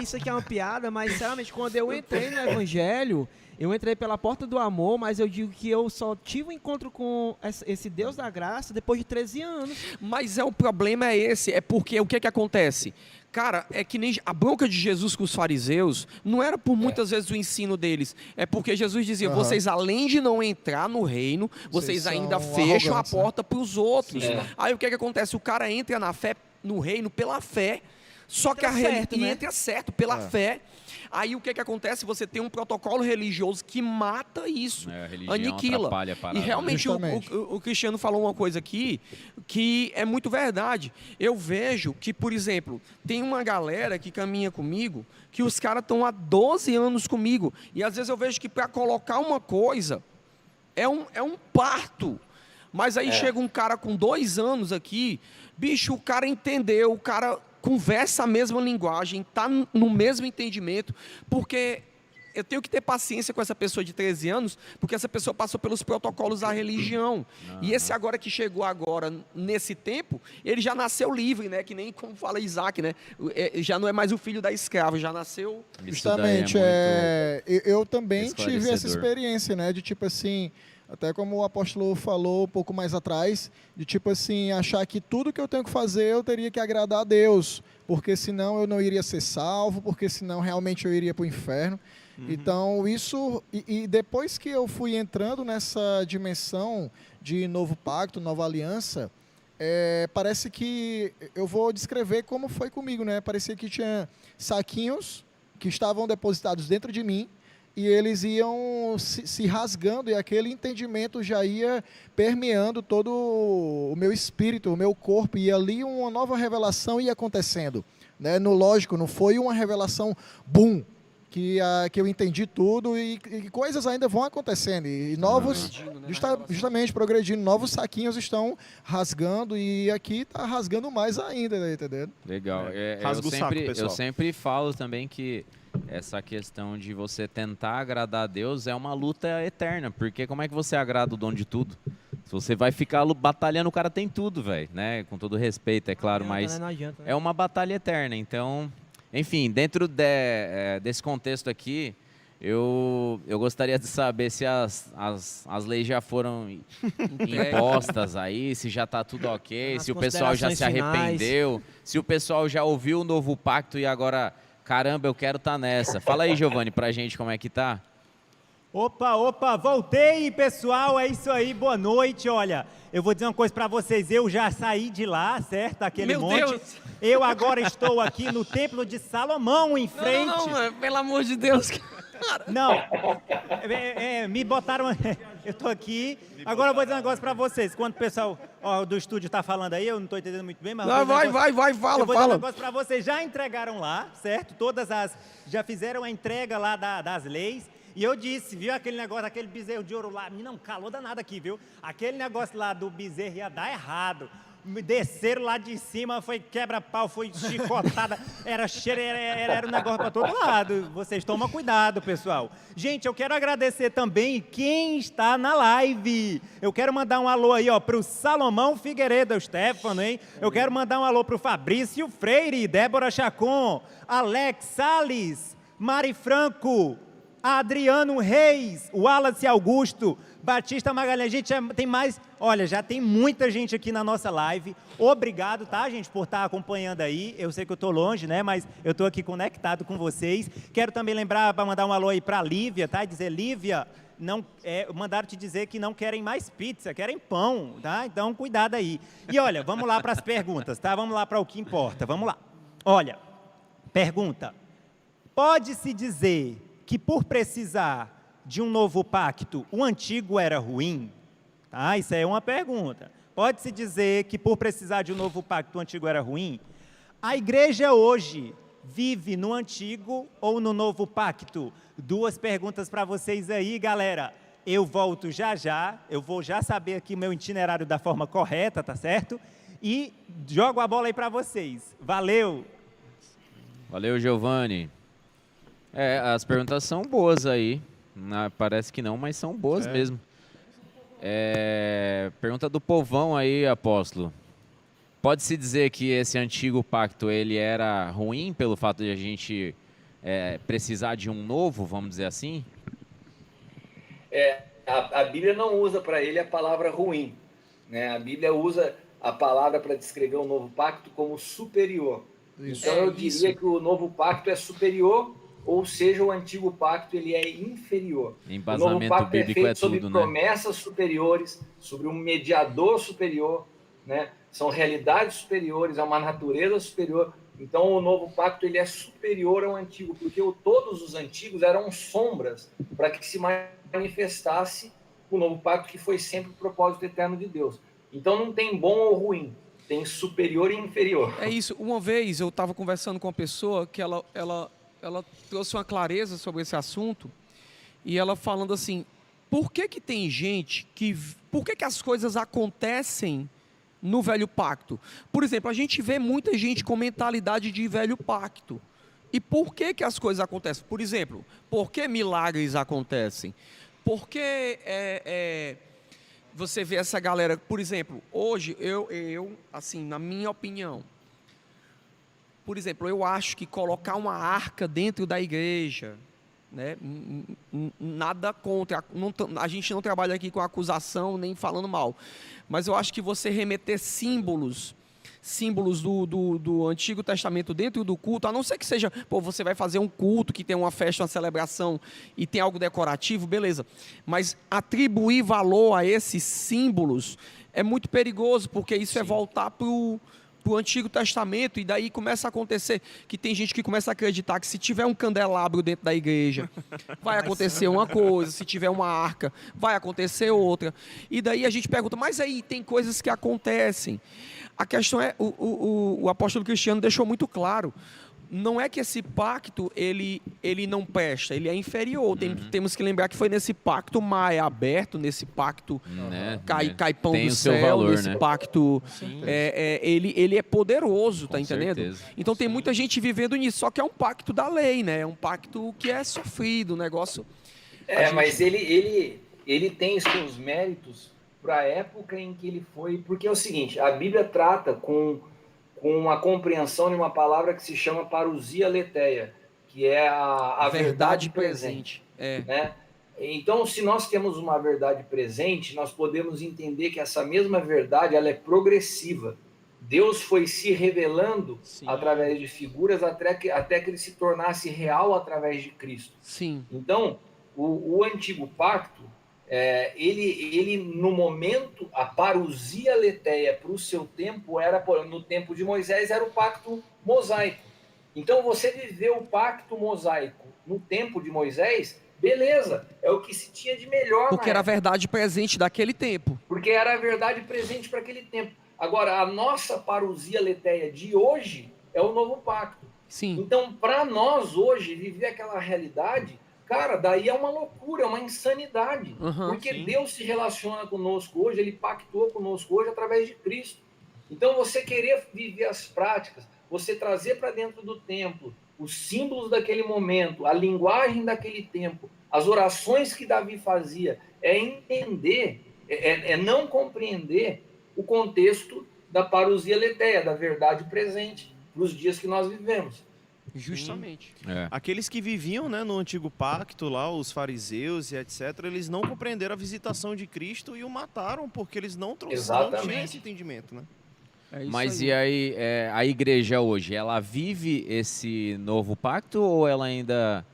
Isso aqui é uma piada, mas sinceramente, quando eu entrei no Evangelho, eu entrei pela porta do amor, mas eu digo que eu só tive um encontro com esse Deus da graça depois de 13 anos. Mas o problema é esse, é porque o que acontece? Cara, é que nem a bronca de Jesus com os fariseus não era por muitas vezes o ensino deles, é porque Jesus dizia, vocês além de não entrar no reino, vocês ainda fecham a porta para os outros. Aí o que acontece? O cara entra na fé, no reino pela fé, só que entra certo pela fé. Aí o que acontece? Você tem um protocolo religioso que mata isso, A religião aniquila. atrapalha a parada. E realmente o Cristiano falou uma coisa aqui que é muito verdade. Eu vejo que, por exemplo, tem uma galera que caminha comigo, que os caras estão há 12 anos comigo. E às vezes eu vejo que para colocar uma coisa é um parto. Mas aí chega um cara com 2 anos aqui, bicho, o cara entendeu, o cara conversa a mesma linguagem, está no mesmo entendimento, porque eu tenho que ter paciência com essa pessoa de 13 anos, porque essa pessoa passou pelos protocolos da religião. E esse agora que chegou agora, nesse tempo, ele já nasceu livre, né? Que nem como fala Isaac, né? Já não é mais o filho da escrava, já nasceu... Justamente, eu também tive essa experiência, né? De tipo assim... Até como o apóstolo falou um pouco mais atrás, de tipo assim, achar que tudo que eu tenho que fazer eu teria que agradar a Deus, porque senão eu não iria ser salvo, porque senão realmente eu iria para o inferno. Então isso, e depois que eu fui entrando nessa dimensão de novo pacto, nova aliança, parece que, eu vou descrever como foi comigo, né? Parecia que tinha saquinhos que estavam depositados dentro de mim, e eles iam se rasgando, e aquele entendimento já ia permeando todo o meu espírito, o meu corpo, e ali uma nova revelação ia acontecendo. Né? Lógico, não foi uma revelação, boom, que eu entendi tudo, e coisas ainda vão acontecendo, e novos, justamente progredindo, novos saquinhos estão rasgando, e aqui está rasgando mais ainda, né, entendeu? Legal. Rasga o saco, pessoal. Eu sempre falo também que essa questão de você tentar agradar a Deus é uma luta eterna, porque como é que você agrada o dono de tudo? Se você vai ficar batalhando, o cara tem tudo, velho, né? Com todo respeito, é claro, mas não adianta, né? é uma batalha eterna. Então, enfim, dentro desse contexto aqui, eu gostaria de saber se as leis já foram impostas aí, se já está tudo ok, As se o pessoal já se considerações arrependeu, se o pessoal já ouviu o novo pacto e agora, caramba, eu quero estar nessa. Fala aí, Giovanni, pra gente como é que tá. Opa, voltei, pessoal, é isso aí, boa noite, olha, eu vou dizer uma coisa para vocês, eu já saí de lá, certo, daquele Meu monte, Deus. Eu agora estou aqui no Templo de Salomão, em frente. Não, mano, pelo amor de Deus. Não, me botaram, eu tô aqui, agora eu vou dizer um negócio para vocês, quando o pessoal do estúdio tá falando aí, eu não tô entendendo muito bem, mas... Não, vai, fala, eu vou dizer um negócio para vocês, já entregaram lá, certo, já fizeram a entrega lá das leis, e eu disse, viu, aquele negócio, aquele bezerro de ouro lá, não, calor danado aqui, viu, aquele negócio lá do bezerro ia dar errado. Desceram lá de cima, foi quebra-pau, foi chicotada, era cheiro, era um negócio para todo lado. Vocês tomam cuidado, pessoal. Gente, eu quero agradecer também quem está na live. Eu quero mandar um alô aí, para o Salomão Figueiredo, o Stefano, hein? Eu quero mandar um alô para o Fabrício Freire, Débora Chacon, Alex Salles, Mari Franco, Adriano Reis, Wallace Augusto, Batista Magalhães, gente, tem mais, olha, já tem muita gente aqui na nossa live, obrigado, tá, gente, por estar acompanhando aí, eu sei que eu estou longe, né, mas eu estou aqui conectado com vocês, quero também lembrar, para mandar um alô aí para a Lívia, tá, e dizer, Lívia, mandaram te dizer que não querem mais pizza, querem pão, tá, então cuidado aí, e olha, vamos lá para as perguntas, tá, vamos lá para o que importa, vamos lá, olha, pergunta, pode-se dizer que por precisar de um novo pacto, o antigo era ruim? Tá? Isso é uma pergunta. Pode-se dizer que por precisar de um novo pacto, o antigo era ruim? A igreja hoje vive no antigo ou no novo pacto? Duas perguntas para vocês aí, galera. Eu volto já, eu vou já saber aqui o meu itinerário da forma correta, tá certo? E jogo a bola aí para vocês. Valeu! Valeu, Giovanni. As perguntas são boas aí. Parece que não, mas são boas mesmo. Pergunta do povão aí, apóstolo. Pode-se dizer que esse antigo pacto ele era ruim pelo fato de a gente precisar de um novo, vamos dizer assim? A Bíblia não usa para ele a palavra ruim, né? A Bíblia usa a palavra para descrever o novo pacto como superior. Isso. Então eu diria que o novo pacto é superior, ou seja, o antigo pacto ele é inferior. Embasamento o novo pacto bíblico é feito sobre tudo, promessas superiores, sobre um mediador superior, né? São realidades superiores, é uma natureza superior. Então o novo pacto ele é superior ao antigo, porque todos os antigos eram sombras para que se manifestasse o novo pacto, que foi sempre o propósito eterno de Deus. Então não tem bom ou ruim, tem superior e inferior. É isso. Uma vez eu estava conversando com uma pessoa que ela trouxe uma clareza sobre esse assunto, e ela falando assim, por que tem gente por que as coisas acontecem no velho pacto? Por exemplo, a gente vê muita gente com mentalidade de velho pacto. E por que as coisas acontecem? Por exemplo, por que milagres acontecem? Por que você vê essa galera, por exemplo, hoje, eu assim, na minha opinião, por exemplo, eu acho que colocar uma arca dentro da igreja, né, nada contra, a gente não trabalha aqui com acusação nem falando mal, mas eu acho que você remeter símbolos do Antigo Testamento dentro do culto, a não ser que seja, você vai fazer um culto que tem uma festa, uma celebração e tem algo decorativo, beleza, mas atribuir valor a esses símbolos é muito perigoso, porque isso é voltar para o Antigo Testamento, e daí começa a acontecer que tem gente que começa a acreditar que se tiver um candelabro dentro da igreja, vai acontecer uma coisa, se tiver uma arca, vai acontecer outra. E daí a gente pergunta, mas aí tem coisas que acontecem. A questão é, o apóstolo Cristiano deixou muito claro, não é que esse pacto ele não presta, ele é inferior. Temos que lembrar que foi nesse pacto mar aberto, nesse pacto cai pão Tem do o seu céu, valor, nesse né? pacto. Ele é poderoso, tá Com entendendo? certeza. Então tem muita gente vivendo nisso, só que é um pacto da lei, né? É um pacto que é sofrido, um negócio. Mas ele tem seus méritos para a época em que ele foi. Porque é o seguinte, a Bíblia trata com uma compreensão de uma palavra que se chama parousia letéia, que é a verdade presente. Né? Então, se nós temos uma verdade presente, nós podemos entender que essa mesma verdade ela é progressiva. Deus foi se revelando através de figuras até que ele se tornasse real através de Cristo. Sim. Então, o antigo pacto, ele no momento, a parousia letéia para o seu tempo, no tempo de Moisés, era o pacto mosaico. Então, você viveu o pacto mosaico no tempo de Moisés, beleza, é o que se tinha de melhor. Porque era a verdade presente daquele tempo. Porque era a verdade presente para aquele tempo. Agora, a nossa parousia letéia de hoje é o novo pacto. Sim. Então, para nós hoje, viver aquela realidade, cara, daí é uma loucura, é uma insanidade. Porque Deus se relaciona conosco hoje, Ele pactuou conosco hoje através de Cristo. Então, você querer viver as práticas, você trazer para dentro do templo os símbolos daquele momento, a linguagem daquele tempo, as orações que Davi fazia, é entender, é não compreender o contexto da parousia letéia, da verdade presente, para os dias que nós vivemos. Justamente. Aqueles que viviam, né, no antigo pacto, lá, os fariseus e etc., eles não compreenderam a visitação de Cristo e o mataram, porque eles não tinham esse entendimento, né? Mas e aí, a igreja hoje, ela vive esse novo pacto ou ela ainda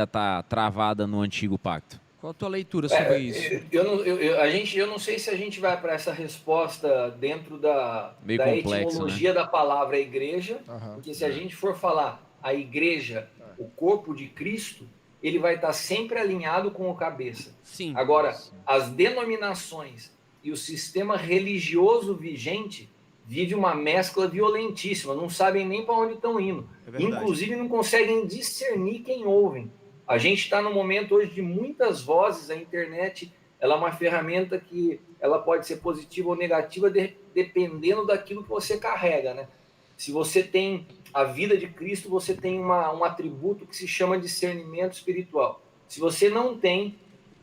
está travada no antigo pacto? Qual a tua leitura sobre isso? Eu não sei se a gente vai para essa resposta dentro da etimologia, né, da palavra igreja, porque se a gente for falar a igreja, o corpo de Cristo, ele vai estar sempre alinhado com o cabeça. Sim. Agora, as denominações e o sistema religioso vigente vive uma mescla violentíssima, não sabem nem para onde estão indo. Inclusive, não conseguem discernir quem ouvem. A gente está no momento hoje de muitas vozes. A internet, ela é uma ferramenta que ela pode ser positiva ou negativa dependendo daquilo que você carrega, né? Se você tem a vida de Cristo, você tem um atributo que se chama discernimento espiritual. Se você não tem,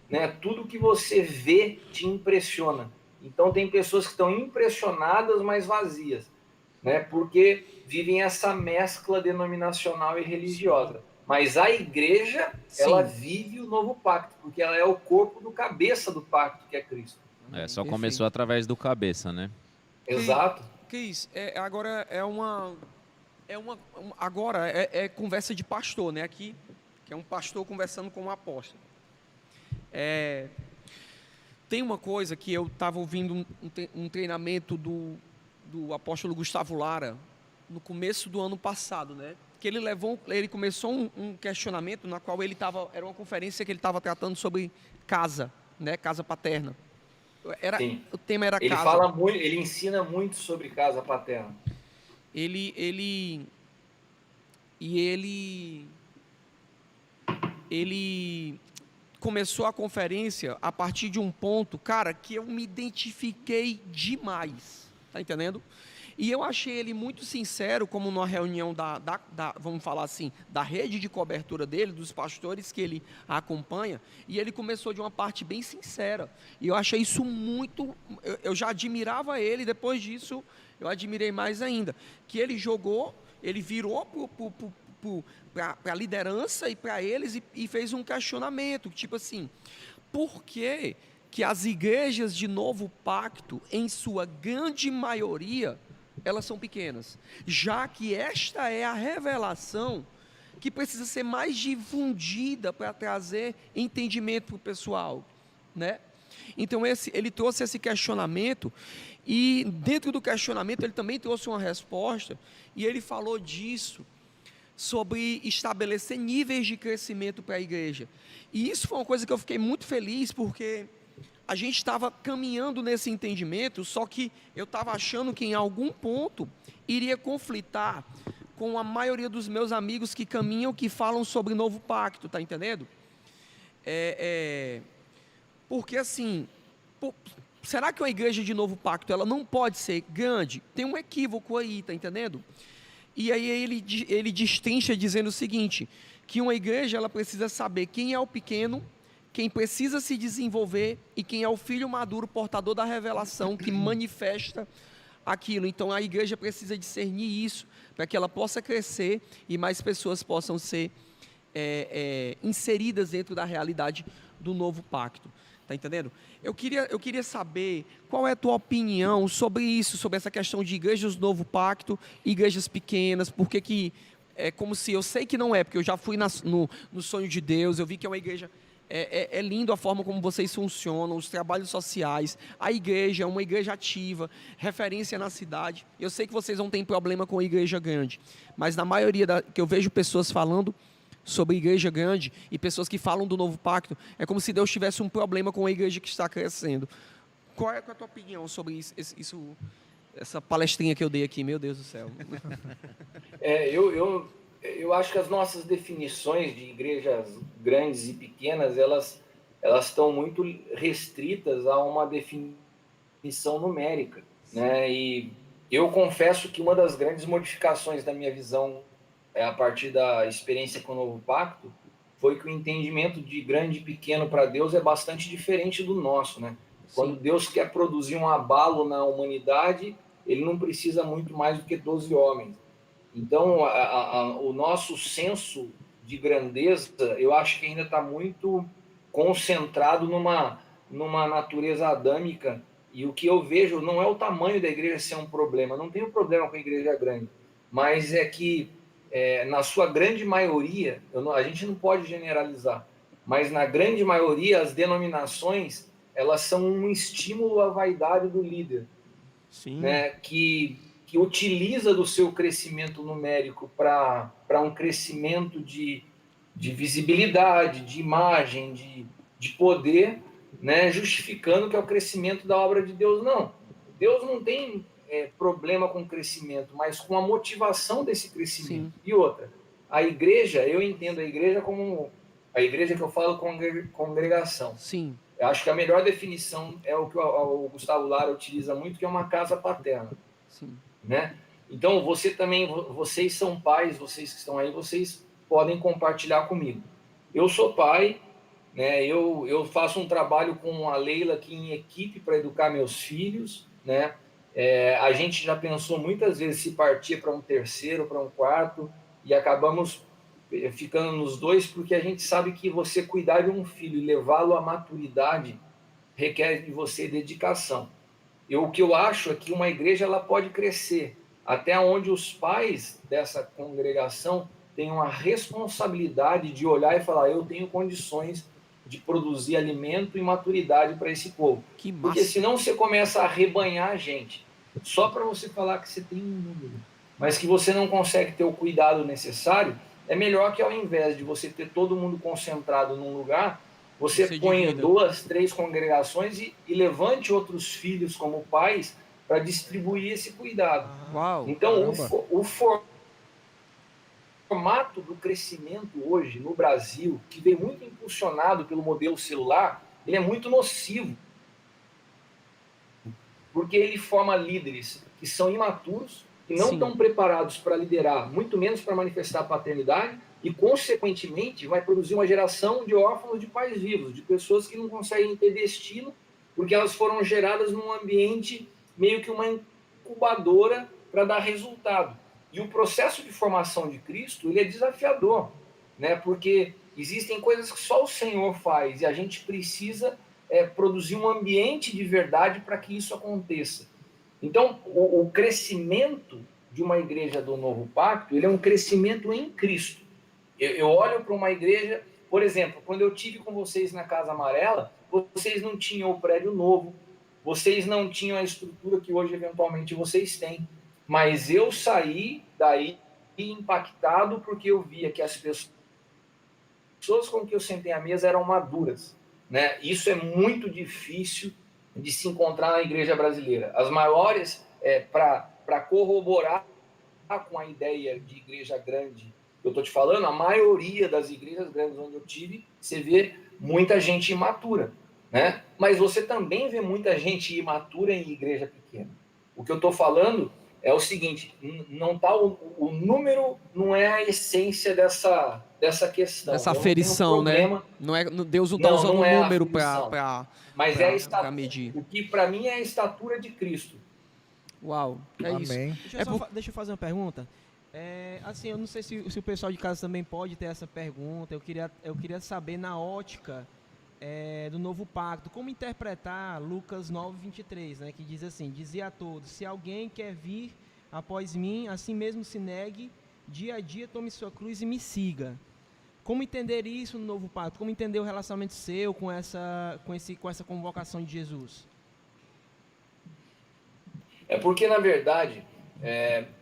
né, tudo que você vê te impressiona. Então, tem pessoas que estão impressionadas, mas vazias, né? Porque vivem essa mescla denominacional e religiosa. Mas a igreja, ela vive o novo pacto, porque ela é o corpo do cabeça do pacto, que é Cristo. Só começou através do cabeça, né? Exato. Cris, agora é conversa de pastor, né? Aqui, que é um pastor conversando com um apóstolo. Tem uma coisa que eu estava ouvindo um treinamento do apóstolo Gustavo Lara no começo do ano passado, né? Que ele começou um questionamento na qual era uma conferência que ele estava tratando sobre casa, né? Casa paterna. O tema era casa. Ele ensina muito sobre casa paterna. Ele começou a conferência a partir de um ponto, cara, que eu me identifiquei demais, tá entendendo? E eu achei ele muito sincero, como numa reunião vamos falar assim, da rede de cobertura dele, dos pastores que ele acompanha, e ele começou de uma parte bem sincera. E eu achei isso muito... Eu já admirava ele, depois disso eu admirei mais ainda. Que ele virou para a liderança e para eles e fez um questionamento, tipo assim, por que as igrejas de novo pacto, em sua grande maioria, elas são pequenas, já que esta é a revelação que precisa ser mais difundida para trazer entendimento para o pessoal, né? Então ele trouxe esse questionamento e dentro do questionamento ele também trouxe uma resposta e ele falou disso, sobre estabelecer níveis de crescimento para a igreja. E isso foi uma coisa que eu fiquei muito feliz, porque a gente estava caminhando nesse entendimento, só que eu estava achando que em algum ponto iria conflitar com a maioria dos meus amigos que caminham, que falam sobre novo pacto, tá entendendo? Porque assim, será que uma igreja de novo pacto, ela não pode ser grande? Tem um equívoco aí, tá entendendo? E aí ele destrincha dizendo o seguinte, que uma igreja ela precisa saber quem é o pequeno, quem precisa se desenvolver e quem é o filho maduro, portador da revelação, que manifesta aquilo. Então a igreja precisa discernir isso, para que ela possa crescer e mais pessoas possam ser inseridas dentro da realidade do novo pacto. Tá entendendo? Eu queria saber qual é a tua opinião sobre isso, sobre essa questão de igrejas do novo pacto, igrejas pequenas, porque que é como se, eu sei que não é, porque eu já fui no sonho de Deus, eu vi que é uma igreja, é lindo a forma como vocês funcionam, os trabalhos sociais, a igreja é uma igreja ativa, referência na cidade. Eu sei que vocês não têm problema com a igreja grande, mas na maioria que eu vejo pessoas falando sobre igreja grande e pessoas que falam do novo pacto, é como se Deus tivesse um problema com a igreja que está crescendo. Qual é a tua opinião sobre isso, essa palestrinha que eu dei aqui? Meu Deus do céu. Eu acho que as nossas definições de igrejas grandes e pequenas, elas estão muito restritas a uma definição numérica, né? E eu confesso que uma das grandes modificações da minha visão a partir da experiência com o Novo Pacto, foi que o entendimento de grande e pequeno para Deus é bastante diferente do nosso, né? Sim. Quando Deus quer produzir um abalo na humanidade, ele não precisa muito mais do que 12 homens. Então, o nosso senso de grandeza, eu acho que ainda está muito concentrado numa natureza adâmica, e o que eu vejo não é o tamanho da igreja ser um problema, não tem um problema com a igreja grande, mas é que na sua grande maioria, a gente não pode generalizar, mas na grande maioria as denominações, elas são um estímulo à vaidade do líder. Sim. Né, que utiliza do seu crescimento numérico para um crescimento de visibilidade, de imagem, de poder, né, justificando que é o crescimento da obra de Deus. Não, Deus não tem problema com o crescimento, mas com a motivação desse crescimento. Sim. E outra, a igreja, eu entendo a igreja como a igreja que eu falo congregação. Sim. Eu acho que a melhor definição é o que o Gustavo Lara utiliza muito, que é uma casa paterna. Sim. Né? Então, vocês são pais, vocês que estão aí, vocês podem compartilhar comigo. Eu sou pai, né? Eu faço um trabalho com a Leila aqui em equipe para educar meus filhos, né? A gente já pensou muitas vezes se partir para um terceiro, para um quarto, e acabamos ficando nos dois, porque a gente sabe que você cuidar de um filho e levá-lo à maturidade requer de você dedicação. O que eu acho é que uma igreja ela pode crescer até onde os pais dessa congregação tenham a responsabilidade de olhar e falar, eu tenho condições de produzir alimento e maturidade para esse povo. Que massa. Porque senão você começa a rebanhar a gente, só para você falar que você tem um número, mas que você não consegue ter o cuidado necessário. É melhor que ao invés de você ter todo mundo concentrado num lugar, você ponha 2, 3 congregações e levante outros filhos como pais para distribuir esse cuidado. Uau, então, o formato do crescimento hoje no Brasil, que vem muito impulsionado pelo modelo celular, ele é muito nocivo, porque ele forma líderes que são imaturos, que não estão preparados para liderar, muito menos para manifestar a paternidade, e, consequentemente, vai produzir uma geração de órfãos de pais vivos, de pessoas que não conseguem ter destino, porque elas foram geradas num ambiente meio que uma incubadora para dar resultado. E o processo de formação de Cristo, ele é desafiador, né? Porque existem coisas que só o Senhor faz, e a gente precisa produzir um ambiente de verdade para que isso aconteça. Então, o crescimento de uma igreja do Novo Pacto, ele é um crescimento em Cristo. Eu olho para uma igreja, por exemplo, quando eu tive com vocês na Casa Amarela, vocês não tinham o prédio novo, vocês não tinham a estrutura que hoje, eventualmente, vocês têm. Mas eu saí daí impactado porque eu via que as pessoas com que eu sentei à mesa eram maduras, né? Isso é muito difícil de se encontrar na igreja brasileira. As maiores, para corroborar com a ideia de igreja grande, eu estou te falando, a maioria das igrejas grandes onde eu tive, você vê muita gente imatura, né? Mas você também vê muita gente imatura em igreja pequena. O que eu estou falando é o seguinte, não tá o número não é a essência dessa questão. Essa aferição, né? Não é, Deus não está usando um número para medir. O que para mim é a estatura de Cristo. Uau, é Amém. isso. Deixa eu fazer uma pergunta. Assim, eu não sei se o pessoal de casa também pode ter essa pergunta. Eu queria saber, na ótica do novo pacto, como interpretar Lucas 9:23, né, que diz assim: dizia a todos, se alguém quer vir após mim, assim mesmo se negue, dia a dia tome sua cruz e me siga. Como entender isso no novo pacto? Como entender o relacionamento seu com essa convocação de Jesus? É porque, na verdade,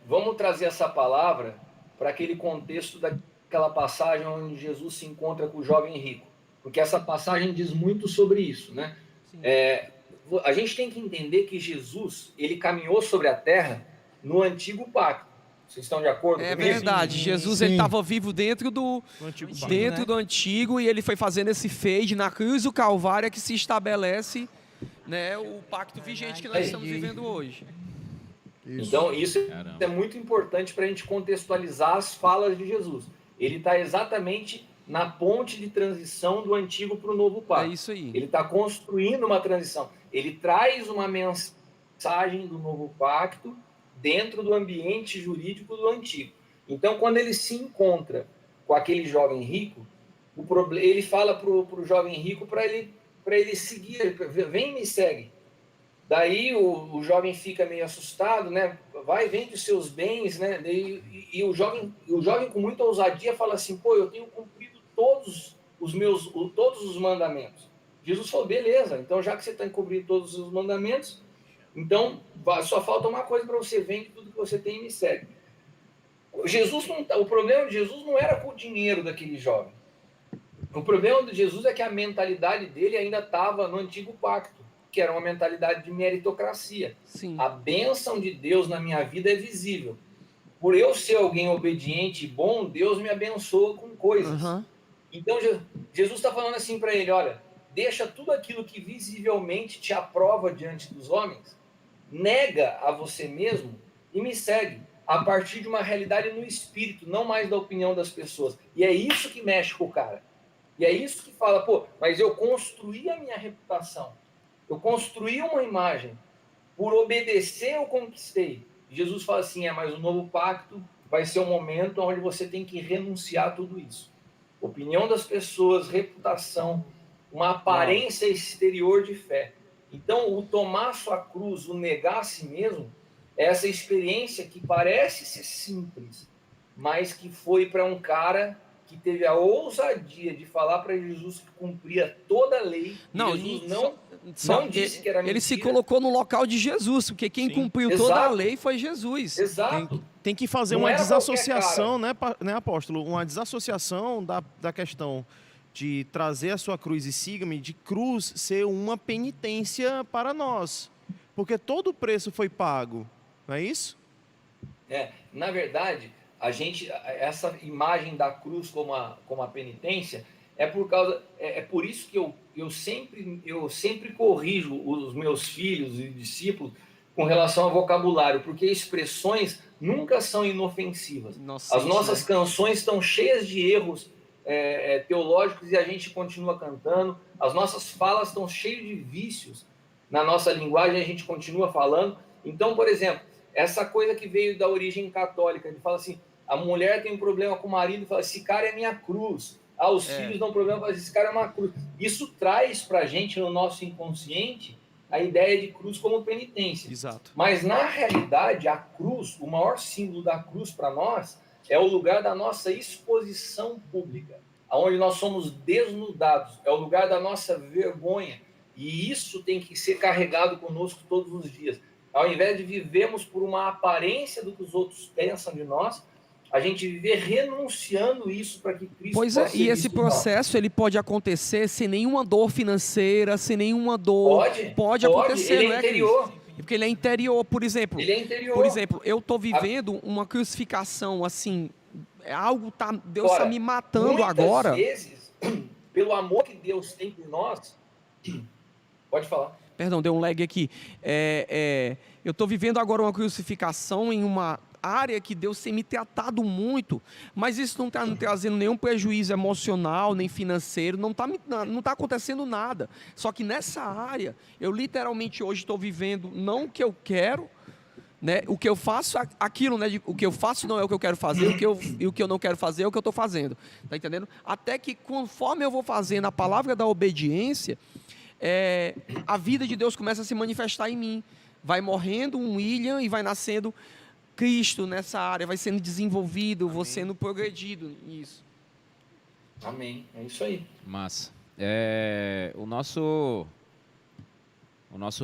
vamos trazer essa palavra para aquele contexto daquela passagem onde Jesus se encontra com o jovem rico. Porque essa passagem diz muito sobre isso, né? A gente tem que entender que Jesus, ele caminhou sobre a terra no antigo pacto. Vocês estão de acordo comigo? É verdade. Jesus ele estava vivo dentro do antigo, e ele foi fazendo esse fade na cruz do Calvário que se estabelece, né, o pacto vigente que nós estamos vivendo hoje. Então, isso é muito importante para a gente contextualizar as falas de Jesus. Ele está exatamente na ponte de transição do antigo para o novo pacto. É isso aí. Ele está construindo uma transição. Ele traz uma mensagem do novo pacto dentro do ambiente jurídico do antigo. Então, quando ele se encontra com aquele jovem rico, ele fala para o jovem rico para ele seguir, vem e me segue. Daí o jovem fica meio assustado, né? Vai, vende os seus bens, né? E o jovem com muita ousadia fala assim: pô, eu tenho cumprido todos os mandamentos. Jesus falou: beleza, então já que você está cumprindo todos os mandamentos, então só falta uma coisa para você: vende tudo que você tem e me segue. O problema de Jesus não era com o dinheiro daquele jovem. O problema de Jesus é que a mentalidade dele ainda estava no antigo pacto, que era uma mentalidade de meritocracia. Sim. A bênção de Deus na minha vida é visível. Por eu ser alguém obediente e bom, Deus me abençoa com coisas. Uhum. Então, Jesus está falando assim para ele: olha, deixa tudo aquilo que visivelmente te aprova diante dos homens, nega a você mesmo e me segue, a partir de uma realidade no espírito, não mais da opinião das pessoas. E é isso que mexe com o cara. E é isso que fala: pô, mas eu construí a minha reputação. Eu construí uma imagem, por obedecer eu conquistei. Jesus fala assim: mas o novo pacto vai ser um momento onde você tem que renunciar a tudo isso. Opinião das pessoas, reputação, uma aparência exterior de fé. Então, o tomar sua cruz, o negar a si mesmo, é essa experiência que parece ser simples, mas que foi para um cara que teve a ousadia de falar para Jesus que cumpria toda a lei. Jesus não disse que era mentira. Ele se colocou no local de Jesus, porque quem cumpriu toda a lei foi Jesus. Exato. Tem que fazer Não uma era desassociação, né, apóstolo? Uma desassociação da questão de trazer a sua cruz e siga-me, de cruz ser uma penitência para nós. Porque todo o preço foi pago, não é isso? Na verdade, essa imagem da cruz como a penitência é por isso que eu sempre corrijo os meus filhos e discípulos com relação ao vocabulário, porque expressões nunca são inofensivas. As nossas canções estão cheias de erros teológicos e a gente continua cantando. As nossas falas estão cheias de vícios na nossa linguagem e a gente continua falando. Então, por exemplo, essa coisa que veio da origem católica, ele fala assim: a mulher tem um problema com o marido e fala: esse cara é minha cruz. Os filhos dão problema e falam: esse cara é uma cruz. Isso traz para a gente, no nosso inconsciente, a ideia de cruz como penitência. Exato. Mas, na realidade, a cruz, o maior símbolo da cruz para nós, é o lugar da nossa exposição pública. onde nós somos desnudados, é o lugar da nossa vergonha, e isso tem que ser carregado conosco todos os dias. Ao invés de vivermos por uma aparência do que os outros pensam de nós, a gente viver renunciando isso para que Cristo Pois é, possa e ser esse visto em nós. processo ele pode acontecer sem nenhuma dor financeira, sem nenhuma dor. Pode acontecer, ele não é é, Cris? interior. Porque ele é interior, por exemplo. Ele é interior. Por exemplo, eu tô vivendo uma crucificação assim, Deus está Ora, eu me matando muitas agora. vezes, pelo amor que Deus tem por nós, pode falar. Perdão, deu um lag aqui. Eu estou vivendo agora uma crucificação em uma área que Deus tem me tratado muito, mas isso não está me trazendo nenhum prejuízo emocional, nem financeiro, não tá acontecendo nada. Só que nessa área, eu literalmente hoje estou vivendo não o que eu quero, né? O que eu faço, aquilo, né? O que eu faço não é o que eu quero fazer, o que eu não quero fazer é o que eu estou fazendo. Tá entendendo? Até que conforme eu vou fazendo a palavra da obediência, a vida de Deus começa a se manifestar em mim. Vai morrendo um William e vai nascendo Cristo nessa área, vai sendo desenvolvido, vou sendo progredido nisso. Amém, é isso aí. Massa. O nosso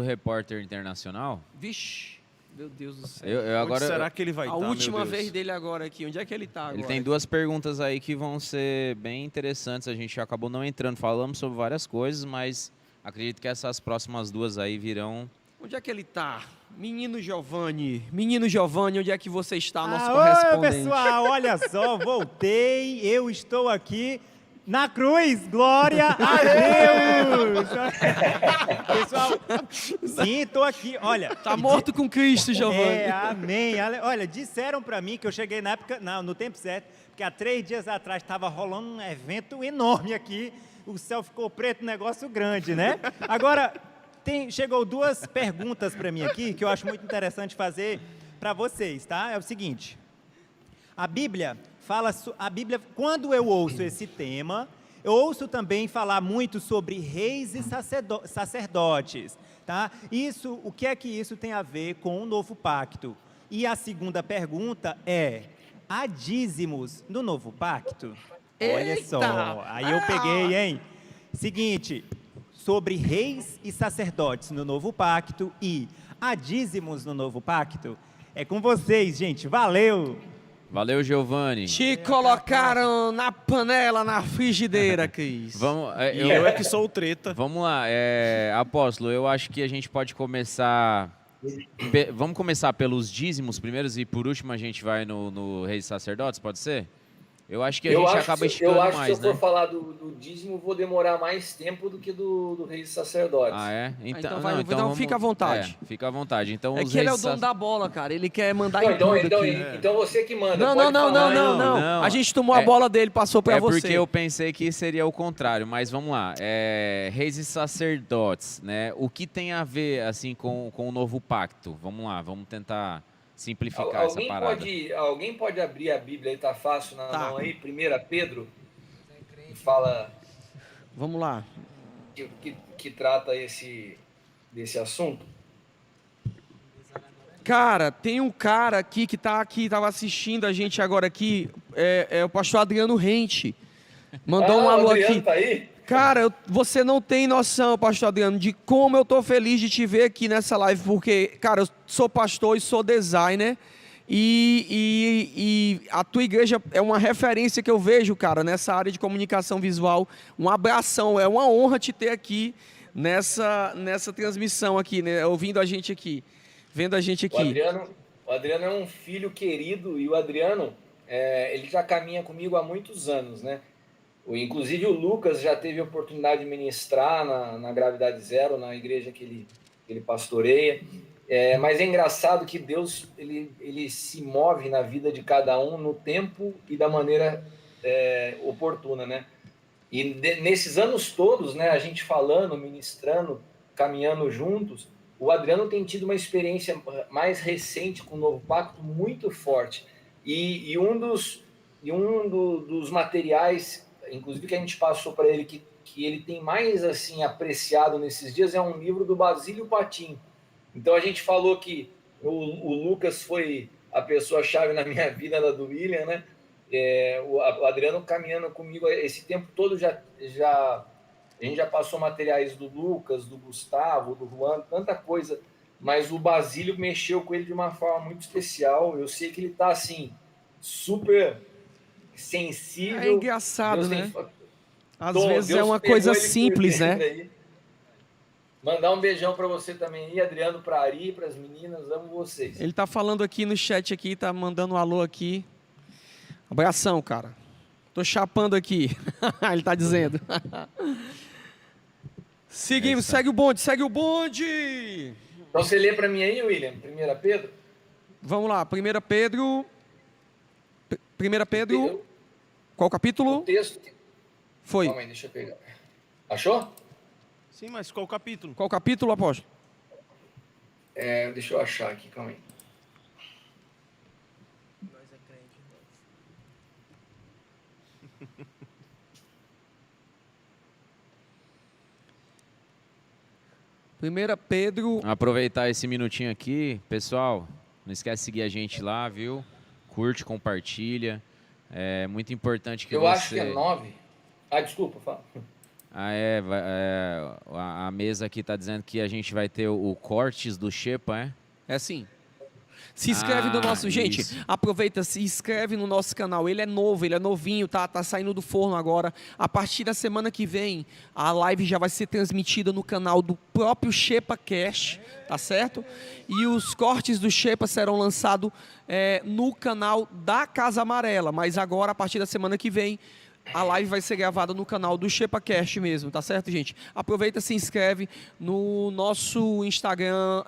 repórter internacional... Vixe, meu Deus do céu. Onde será que ele vai A estar, última meu Deus? vez dele agora aqui, onde é que ele está agora? Ele tem duas perguntas aí que vão ser bem interessantes, a gente acabou não entrando, falamos sobre várias coisas, mas acredito que essas próximas duas aí virão... Onde é que ele está? Menino Giovanni, onde é que você está, nosso Oi, correspondente? pessoal, olha só, voltei, eu estou aqui na cruz, glória a Deus! Pessoal, sim, estou aqui, olha... Tá morto com Cristo, Giovanni. Amém. Olha, disseram para mim que eu cheguei na época, no tempo certo, porque há 3 dias atrás estava rolando um evento enorme aqui, o céu ficou preto, um negócio grande, né? Agora... Chegou 2 perguntas para mim aqui, que eu acho muito interessante fazer para vocês, tá? É o seguinte, a Bíblia, quando eu ouço esse tema, eu ouço também falar muito sobre reis e sacerdotes, tá? O que é que isso tem a ver com o novo pacto? E a segunda pergunta há dízimos no novo pacto? Olha só, aí eu peguei, hein? Seguinte... sobre reis e sacerdotes no novo pacto e há dízimos no novo pacto. É com vocês, gente. Valeu! Valeu, Giovanni. Te colocaram na panela, na frigideira, Cris. Vamos, Eu é que sou o treta. Vamos lá, Apóstolo, eu acho que a gente pode começar... Vamos começar pelos dízimos primeiros e por último a gente vai no reis e sacerdotes, pode ser? Eu acho que a gente acaba esticando mais, né? Eu acho que se eu for falar do dízimo, vou demorar mais tempo do que do rei sacerdote. Ah, é? Então vamos, fica à vontade. Fica à vontade. Então, que ele é o dono da bola, cara. Ele quer mandar em então, tudo aqui. Então você que manda. Não. A gente tomou a bola dele, passou para você. É porque eu pensei que seria o contrário, mas vamos lá. Reis e sacerdotes, né? O que tem a ver, assim, com o novo pacto? Vamos lá, vamos tentar... simplificar essa parada. Alguém pode abrir a Bíblia aí, tá fácil na mão aí, 1 Pedro, que fala... Vamos lá. Que trata desse assunto. Cara, tem um cara aqui que tava assistindo a gente agora aqui, é o pastor Adriano Rente. Mandou um alô aqui. Tá aí? Cara, você não tem noção, pastor Adriano, de como eu tô feliz de te ver aqui nessa live, porque, cara, eu sou pastor e sou designer, e a tua igreja é uma referência que eu vejo, cara, nessa área de comunicação visual. Um abração, é uma honra te ter aqui nessa transmissão aqui, né, ouvindo a gente aqui, vendo a gente aqui. O Adriano é um filho querido, e o Adriano, ele já caminha comigo há muitos anos, né? Inclusive o Lucas já teve a oportunidade de ministrar na Gravidade Zero, na igreja que ele pastoreia. Mas é engraçado que Deus ele se move na vida de cada um no tempo e da maneira oportuna, né? E nesses anos todos, né, a gente falando, ministrando, caminhando juntos, o Adriano tem tido uma experiência mais recente com o Novo Pacto muito forte. E um dos materiais, inclusive que a gente passou para ele, que ele tem mais assim apreciado nesses dias, é um livro do Basílio Patim. Então a gente falou que o Lucas foi a pessoa-chave na minha vida, na do William, né? o Adriano caminhando comigo esse tempo todo, a gente já passou materiais do Lucas, do Gustavo, do Juan, tanta coisa, mas o Basílio mexeu com ele de uma forma muito especial. Eu sei que ele está assim, super sensível. É engraçado, Deus né? tem- Às Tom, vezes Deus é uma pegou coisa ele por simples, dentro né? aí. Mandar um beijão para você também aí, Adriano, para Ari, para as meninas, amo vocês. Ele tá falando aqui no chat aqui, tá mandando um alô aqui. Abração, cara. Tô chapando aqui. Ele tá dizendo. Seguimos, segue o bonde, segue o bonde. Então você lê para mim aí, William, 1 Pedro? Vamos lá, 1 Pedro. 1 Pedro, qual O capítulo? texto. Foi. Calma aí, deixa eu pegar. Achou? Sim, mas qual o capítulo? Qual capítulo, apóstolo? Deixa eu achar aqui, calma aí. Primeira Pedro. Aproveitar esse minutinho aqui, pessoal, não esquece de seguir a gente lá, viu? Curte, compartilha. É muito importante que Eu você... acho que é 9. Ah, desculpa, fala. A mesa aqui tá dizendo que a gente vai ter o cortes do Xepa, é? É sim. Se inscreve no nosso... Gente, isso. aproveita, se inscreve no nosso canal. Ele é novo, ele é novinho, tá saindo do forno agora. A partir da semana que vem, a live já vai ser transmitida no canal do próprio Xepa Cash, tá certo? E os cortes do Xepa serão lançados no canal da Casa Amarela. Mas agora, a partir da semana que vem, a live vai ser gravada no canal do XepaCast mesmo, tá certo, gente? Aproveita, se inscreve no nosso Instagram,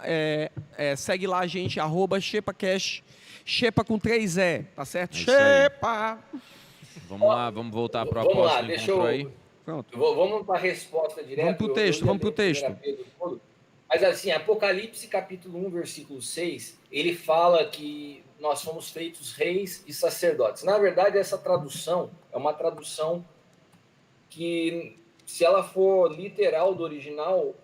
segue lá a gente, @XepaCast, Xepa com 3 E, tá certo? É isso aí. Xepa! Vamos lá, vamos voltar pro Vamos lá, apóstolo, deixa encontrou eu... aí? Pronto. Vamos para a resposta direta. Vamos pro texto, vamos pro texto. Mas assim, Apocalipse capítulo 1, versículo 6, ele fala que nós fomos feitos reis e sacerdotes. Na verdade, essa tradução é uma tradução que, se ela for literal do original,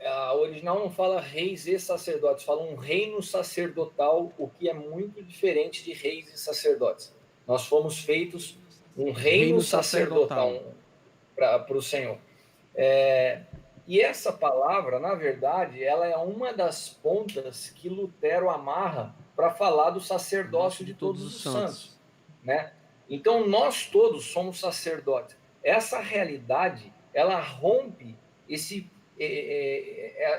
a original não fala reis e sacerdotes, fala um reino sacerdotal, o que é muito diferente de reis e sacerdotes. Nós fomos feitos um reino sacerdotal para o Senhor. E essa palavra, na verdade, ela é uma das pontas que Lutero amarra para falar do sacerdócio de todos os santos, né? Então, nós todos somos sacerdotes. Essa realidade, ela rompe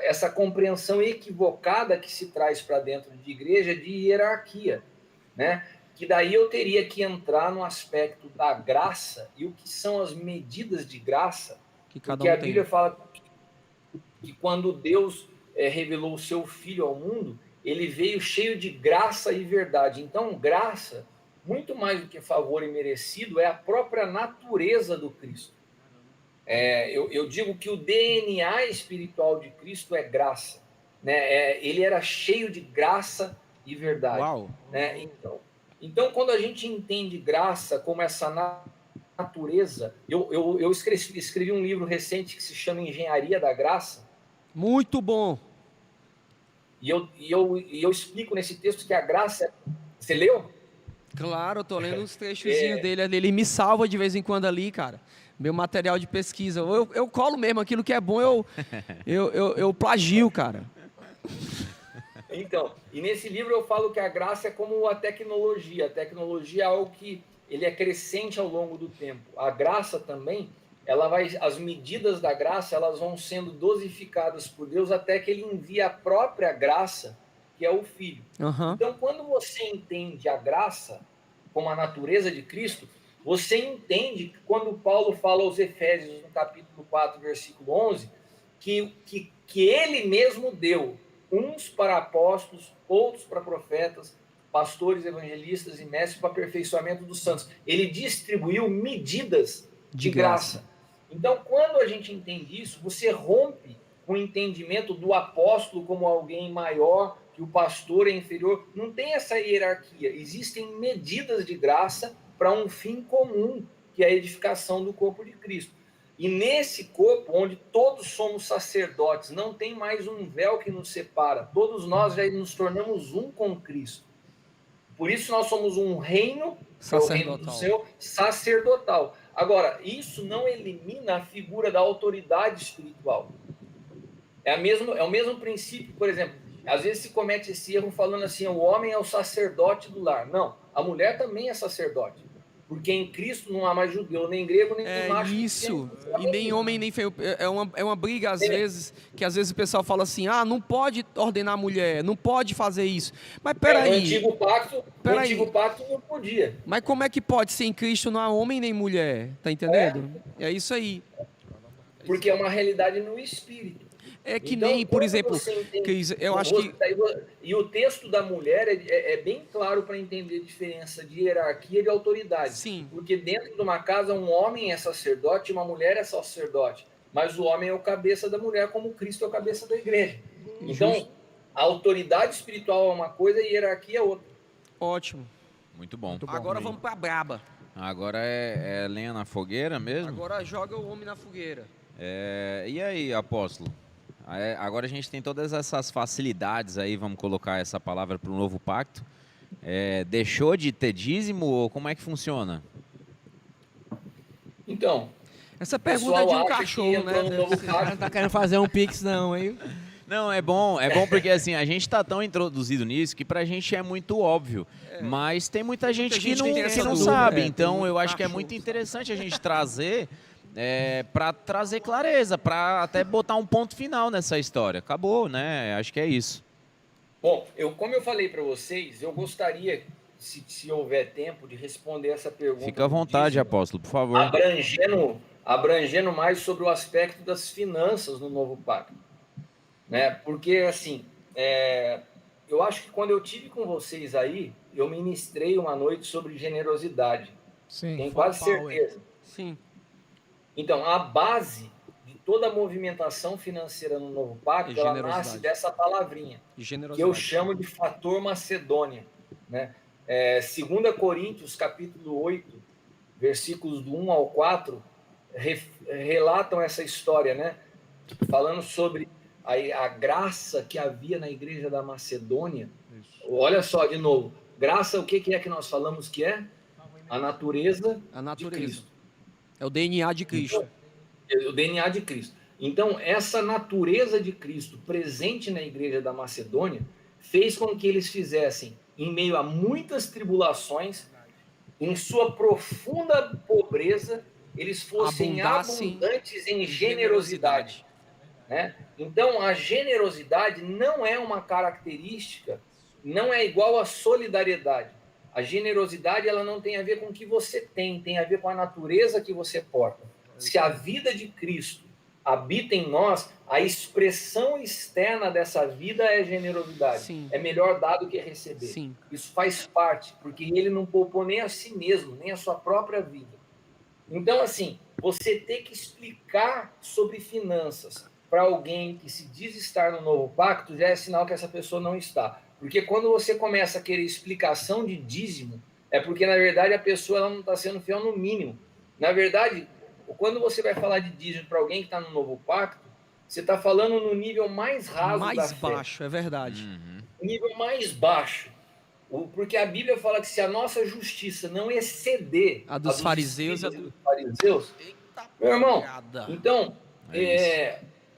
essa compreensão equivocada que se traz para dentro de igreja de hierarquia, né? Que daí eu teria que entrar no aspecto da graça e o que são as medidas de graça, porque a Bíblia fala que quando Deus revelou o seu Filho ao mundo, ele veio cheio de graça e verdade. Então, graça, muito mais do que favor imerecido, é a própria natureza do Cristo. Eu digo que o DNA espiritual de Cristo é graça, né? Ele era cheio de graça e verdade. Uau. Né? Então, quando a gente entende graça como essa natureza, eu escrevi um livro recente que se chama Engenharia da Graça. Muito bom. E eu explico nesse texto que a graça... Você leu? Claro, eu tô lendo uns trechozinhos dele. Ele me salva de vez em quando ali, cara. Meu material de pesquisa. Eu colo mesmo aquilo que é bom, eu plagio, cara. Então, e nesse livro eu falo que a graça é como a tecnologia. A tecnologia é algo que ele é crescente ao longo do tempo. A graça também, as medidas da graça, elas vão sendo dosificadas por Deus até que ele envia a própria graça, que é o Filho. Uhum. Então, quando você entende a graça como a natureza de Cristo, você entende que quando Paulo fala aos Efésios, no capítulo 4, versículo 11, que ele mesmo deu uns para apóstolos, outros para profetas, pastores, evangelistas e mestres para aperfeiçoamento dos santos. Ele distribuiu medidas de graça. Então, quando a gente entende isso, você rompe com o entendimento do apóstolo como alguém maior, que o pastor é inferior. Não tem essa hierarquia. Existem medidas de graça para um fim comum, que é a edificação do corpo de Cristo. E nesse corpo, onde todos somos sacerdotes, não tem mais um véu que nos separa. Todos nós já nos tornamos um com Cristo. Por isso nós somos um reino, que é o reino do Senhor, sacerdotal. Agora, isso não elimina a figura da autoridade espiritual. É o mesmo princípio, por exemplo, às vezes se comete esse erro falando assim, o homem é o sacerdote do lar. Não, a mulher também é sacerdote. Porque em Cristo não há mais judeu, nem grego, nem macho. Isso, e nem homem, nem feio. É uma briga, às vezes, que às vezes o pessoal fala assim, não pode ordenar a mulher, não pode fazer isso. Mas peraí. O antigo pacto não podia. Mas como é que pode ser em Cristo não há homem nem mulher? Tá entendendo? É isso aí. Porque é uma realidade no espírito. É que então, nem, por exemplo, eu acho que... E o texto da mulher é bem claro para entender a diferença de hierarquia e de autoridade. Sim. Porque dentro de uma casa, um homem é sacerdote e uma mulher é sacerdote. Mas o homem é o cabeça da mulher, como Cristo é o cabeça da igreja. Então, a autoridade espiritual é uma coisa e a hierarquia é outra. Ótimo. Muito bom. Agora vamos para braba. Agora é lenha na fogueira mesmo? Agora joga o homem na fogueira. E aí, apóstolo? Agora a gente tem todas essas facilidades aí, vamos colocar essa palavra para o novo pacto. Deixou de ter dízimo ou como é que funciona? Então, essa pergunta é de um cachorro, né? Não tá querendo fazer um pix não, hein? Não, é bom porque assim, a gente tá tão introduzido nisso que pra gente é muito óbvio, mas tem muita gente que não sabe, então eu acho que é muito interessante a gente trazer... para trazer clareza, para até botar um ponto final nessa história. Acabou, né? Acho que é isso. Bom, como eu falei para vocês, eu gostaria, se houver tempo, de responder essa pergunta. Fica à vontade, apóstolo, por favor. Abrangendo mais sobre o aspecto das finanças no novo pacto. Né? Porque, assim, eu acho que quando eu tive com vocês aí, eu ministrei uma noite sobre generosidade. Sim. Tenho quase certeza. Sim. Então, a base de toda a movimentação financeira no novo pacto, ela nasce dessa palavrinha, que eu chamo de fator Macedônia. Né? 2 Coríntios, capítulo 8, versículos do 1 ao 4, relatam essa história, né? Falando sobre a graça que havia na igreja da Macedônia. Isso. Olha só, de novo, graça, o que é que nós falamos que é? A natureza de Cristo. É o DNA de Cristo. O DNA de Cristo. Então, essa natureza de Cristo presente na igreja da Macedônia fez com que eles fizessem, em meio a muitas tribulações, em sua profunda pobreza, eles fossem abundantes em generosidade. Né? Então, a generosidade não é uma característica, não é igual à solidariedade. A generosidade, ela não tem a ver com o que você tem a ver com a natureza que você porta. Se a vida de Cristo habita em nós, a expressão externa dessa vida é generosidade. Sim. É melhor dar do que receber. Sim. Isso faz parte, porque ele não poupou nem a si mesmo, nem a sua própria vida. Então, assim, você ter que explicar sobre finanças para alguém que se diz estar no novo pacto, já é sinal que essa pessoa não está. Porque quando você começa a querer explicação de dízimo, é porque, na verdade, a pessoa ela não está sendo fiel no mínimo. Na verdade, quando você vai falar de dízimo para alguém que está no novo pacto, você está falando no nível mais raso da fé. Mais baixo, é verdade. O nível mais baixo. Porque a Bíblia fala que se a nossa justiça não exceder a dos fariseus, meu irmão, então,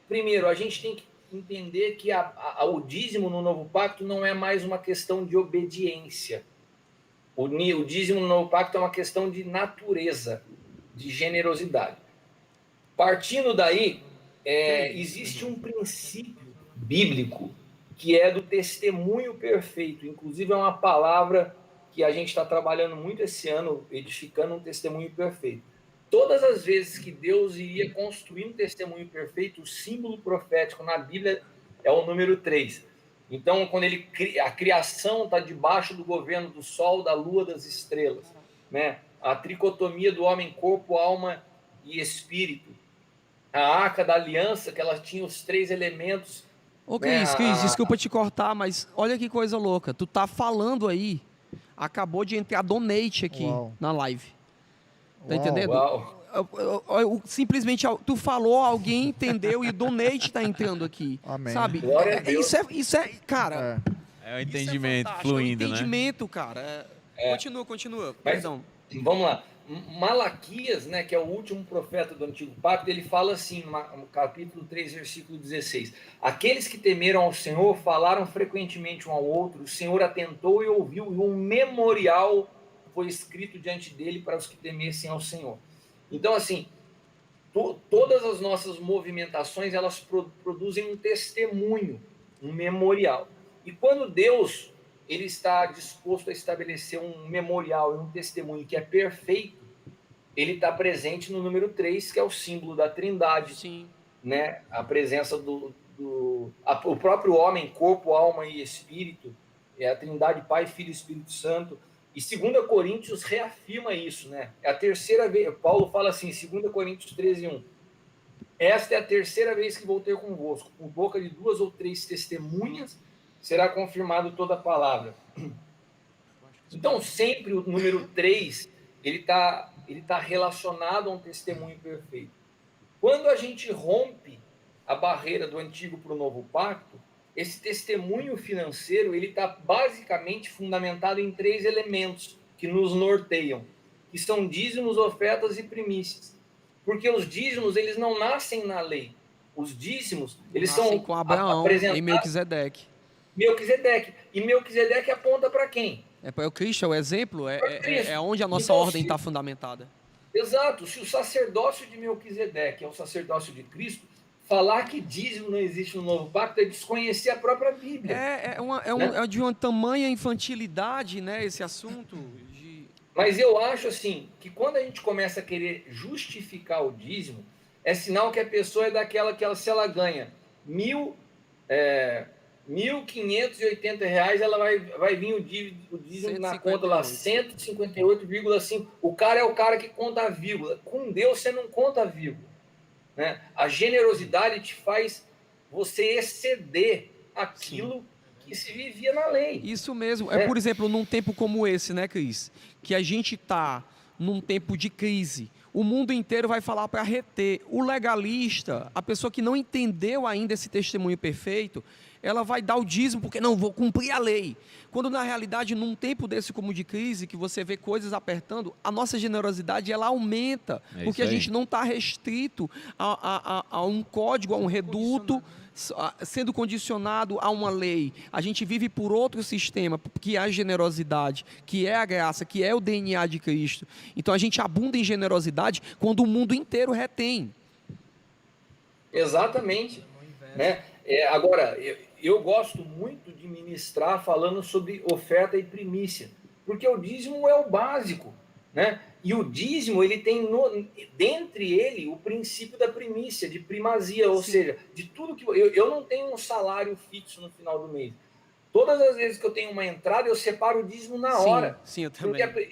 primeiro, a gente tem que entender que o dízimo no novo pacto não é mais uma questão de obediência. O dízimo no novo pacto é uma questão de natureza, de generosidade. Partindo daí, existe um princípio bíblico que é do testemunho perfeito. Inclusive, é uma palavra que a gente está trabalhando muito esse ano, edificando um testemunho perfeito. Todas as vezes que Deus iria construir um testemunho perfeito, o símbolo profético na Bíblia é o número 3. Então, quando a criação está debaixo do governo do sol, da lua, das estrelas, né? A tricotomia do homem, corpo, alma e espírito. A arca da aliança, que ela tinha os 3 elementos. Ô, Cris, desculpa te cortar, mas olha que coisa louca. Tu tá falando aí, acabou de entrar donate aqui na live. Tá entendendo? Simplesmente tu falou, alguém entendeu e o donate tá entrando aqui. Amém. Sabe? Glória a Deus. Isso é cara. É o Isso entendimento fantástico, fluindo, é o né? entendimento, cara. Continua. Mas- Perdão. Vamos lá. Malaquias, né, que é o último profeta do Antigo Pacto, ele fala assim, no capítulo 3, versículo 16: Aqueles que temeram ao Senhor falaram frequentemente um ao outro, o Senhor atentou e ouviu, e um memorial foi escrito diante dele para os que temessem ao Senhor. Então, assim, todas as nossas movimentações, elas produzem um testemunho, um memorial. E quando Deus ele está disposto a estabelecer um memorial e um testemunho que é perfeito, ele está presente no número 3, que é o símbolo da Trindade. Sim. Né? A presença o próprio homem, corpo, alma e espírito, é a Trindade, Pai, Filho e Espírito Santo. E 2 Coríntios reafirma isso, né? É a terceira vez, Paulo fala assim, 2 Coríntios 13:1. Esta é a terceira vez que vou ter convosco. Por boca de 2 ou 3 testemunhas será confirmado toda a palavra. Então, sempre o número 3, ele tá relacionado a um testemunho perfeito. Quando a gente rompe a barreira do antigo para o novo pacto, esse testemunho financeiro, ele está basicamente fundamentado em 3 elementos que nos norteiam, que são dízimos, ofertas e primícias. Porque os dízimos, eles não nascem na lei. Os dízimos, eles Nascem são com Abraão apresentados e Melquisedeque. Melquisedeque. E Melquisedeque aponta para quem? É para o Cristo, é o exemplo, Cristo. é onde a nossa Então, ordem se- está fundamentada. Exato. Se o sacerdócio de Melquisedeque é o sacerdócio de Cristo, falar que dízimo não existe no novo pacto é desconhecer a própria Bíblia. É de uma tamanha infantilidade, né, esse assunto. Mas eu acho assim, que quando a gente começa a querer justificar o dízimo, é sinal que a pessoa é daquela que se ela ganha R$1.580, ela vai vir o dízimo na conta lá, 158,5. O cara é o cara que conta a vírgula. Com Deus você não conta a vírgula. Né? A generosidade te faz você exceder aquilo que se vivia na lei. Isso mesmo. Por exemplo, num tempo como esse, né, Cris? Que a gente está num tempo de crise. O mundo inteiro vai falar para reter. O legalista, a pessoa que não entendeu ainda esse testemunho perfeito, ela vai dar o dízimo porque não vou cumprir a lei. Quando na realidade, num tempo desse como de crise, que você vê coisas apertando, a nossa generosidade ela aumenta, porque a gente não está restrito a um código, a um reduto, sendo condicionado a uma lei. A gente vive por outro sistema, que é a generosidade, que é a graça, que é o DNA de Cristo. Então a gente abunda em generosidade quando o mundo inteiro retém. Exatamente. Né? Agora, eu gosto muito de ministrar falando sobre oferta e primícia, porque o dízimo é o básico, né? E o dízimo, ele tem dentre ele o princípio da primícia, de primazia, ou seja, de tudo que... Eu não tenho um salário fixo no final do mês. Todas as vezes que eu tenho uma entrada, eu separo o dízimo na hora. Sim, eu também. Porque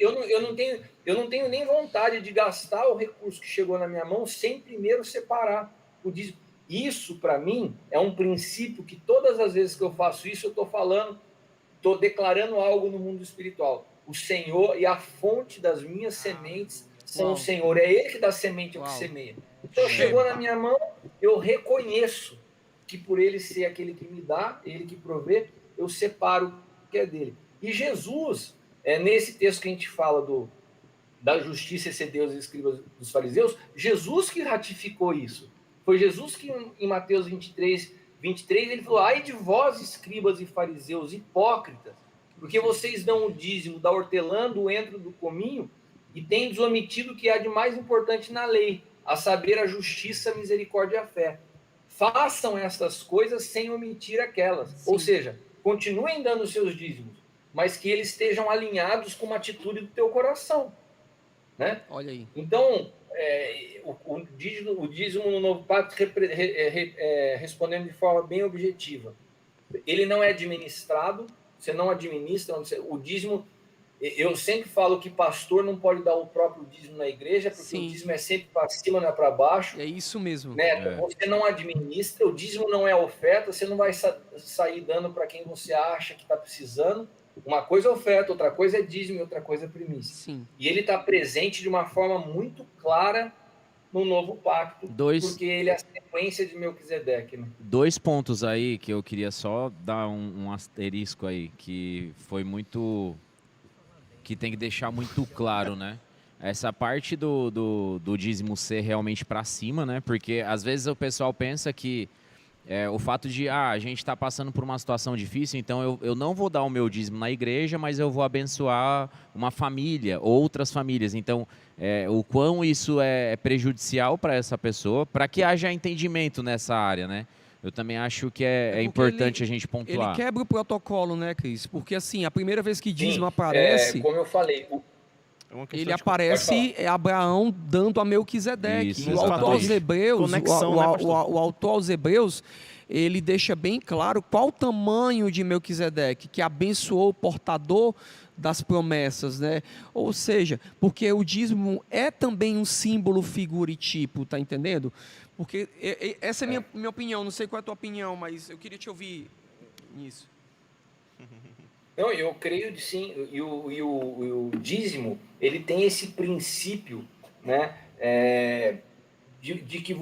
eu não tenho nem vontade de gastar o recurso que chegou na minha mão sem primeiro separar o dízimo. Isso, para mim, é um princípio que todas as vezes que eu faço isso, eu estou declarando algo no mundo espiritual. O Senhor e a fonte das minhas sementes são o Senhor. É Ele que dá semente ao que semeia. Então, chegou na minha mão, eu reconheço que por Ele ser aquele que me dá, Ele que provê, eu separo o que é dele. E Jesus, nesse texto que a gente fala da justiça ser Deus e escribas dos fariseus, Jesus que ratificou isso. Foi Jesus que, em Mateus 23, ele falou: ai de vós, escribas e fariseus, hipócritas, porque vocês dão o dízimo da hortelã, do entro, do cominho, e tendes omitido o que há de mais importante na lei, a saber, a justiça, a misericórdia e a fé. Façam essas coisas sem omitir aquelas. Sim. Ou seja, continuem dando os seus dízimos, mas que eles estejam alinhados com uma atitude do teu coração. Né? Olha aí. Então, o dízimo no Novo Pacto, respondendo de forma bem objetiva, ele não é administrado, você não administra o dízimo. Eu sempre falo que pastor não pode dar o próprio dízimo na igreja, porque o dízimo é sempre para cima, não é para baixo. É isso mesmo. Né? Você não administra, o dízimo não é oferta, você não vai sair dando para quem você acha que está precisando. Uma coisa é oferta, outra coisa é dízimo e outra coisa é primícia. Sim. E ele está presente de uma forma muito clara no Novo Pacto, porque ele assenta sequência de Melquisedeque, né? 2 pontos aí que eu queria só dar um asterisco aí, que foi muito... que tem que deixar muito claro, né? Essa parte do dízimo ser realmente para cima, né? Porque às vezes o pessoal pensa que o fato de a gente está passando por uma situação difícil, então eu não vou dar o meu dízimo na igreja, mas eu vou abençoar uma família, outras famílias. Então, o quão isso é prejudicial para essa pessoa, para que haja entendimento nessa área, né? Eu também acho que é porque importante ele- a gente Ele pontuar. quebra o protocolo, né, Cris? Porque assim, a primeira vez que dízimo Sim, aparece, como eu falei, É uma questão ele de aparece Abraão dando a Melquisedeque. Isso, E o autor aos exatamente. Hebreus, Conexão, o né, pastor? autor aos Hebreus, ele deixa bem claro qual o tamanho de Melquisedeque, que abençoou o portador das promessas, né? Ou seja, porque o dízimo é também um símbolo, figura e tipo, tá entendendo? Porque essa é a minha opinião, não sei qual é a tua opinião, mas eu queria te ouvir nisso. Não, eu creio que sim, e o dízimo, ele tem esse princípio, né, de que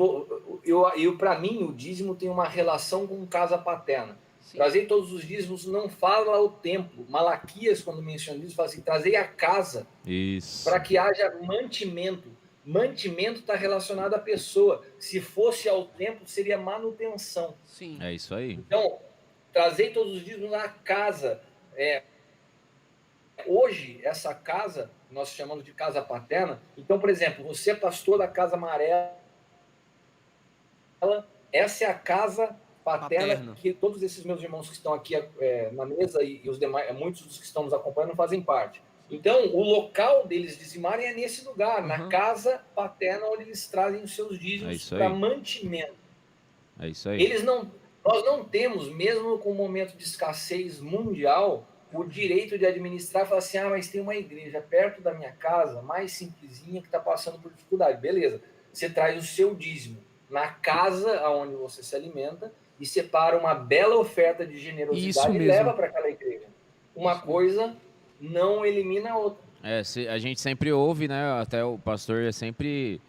para mim o dízimo tem uma relação com casa paterna. Sim. Trazer todos os dízimos não fala o templo. Malaquias, quando menciona isso, fala assim, trazei a casa Isso. para que haja mantimento. Mantimento está relacionado à pessoa. Se fosse ao templo, seria manutenção. Sim. É isso aí. Então, trazei todos os dízimos na casa. Hoje, essa casa, nós chamamos de casa paterna. Então, por exemplo, você é pastor da Casa Amarela, essa é a casa paterna que todos esses meus irmãos que estão aqui na mesa e os demais, muitos dos que estão nos acompanhando fazem parte. Então, o local deles dizimarem é nesse lugar, na casa paterna, onde eles trazem os seus dízimos para mantimento. É isso aí. Nós não temos, mesmo com o momento de escassez mundial, o direito de administrar e falar assim, mas tem uma igreja perto da minha casa, mais simplesinha, que está passando por dificuldade. Beleza, você traz o seu dízimo na casa onde você se alimenta e separa uma bela oferta de generosidade e leva para aquela igreja. Uma coisa não elimina a outra. A gente sempre ouve, né? Até o pastor sempre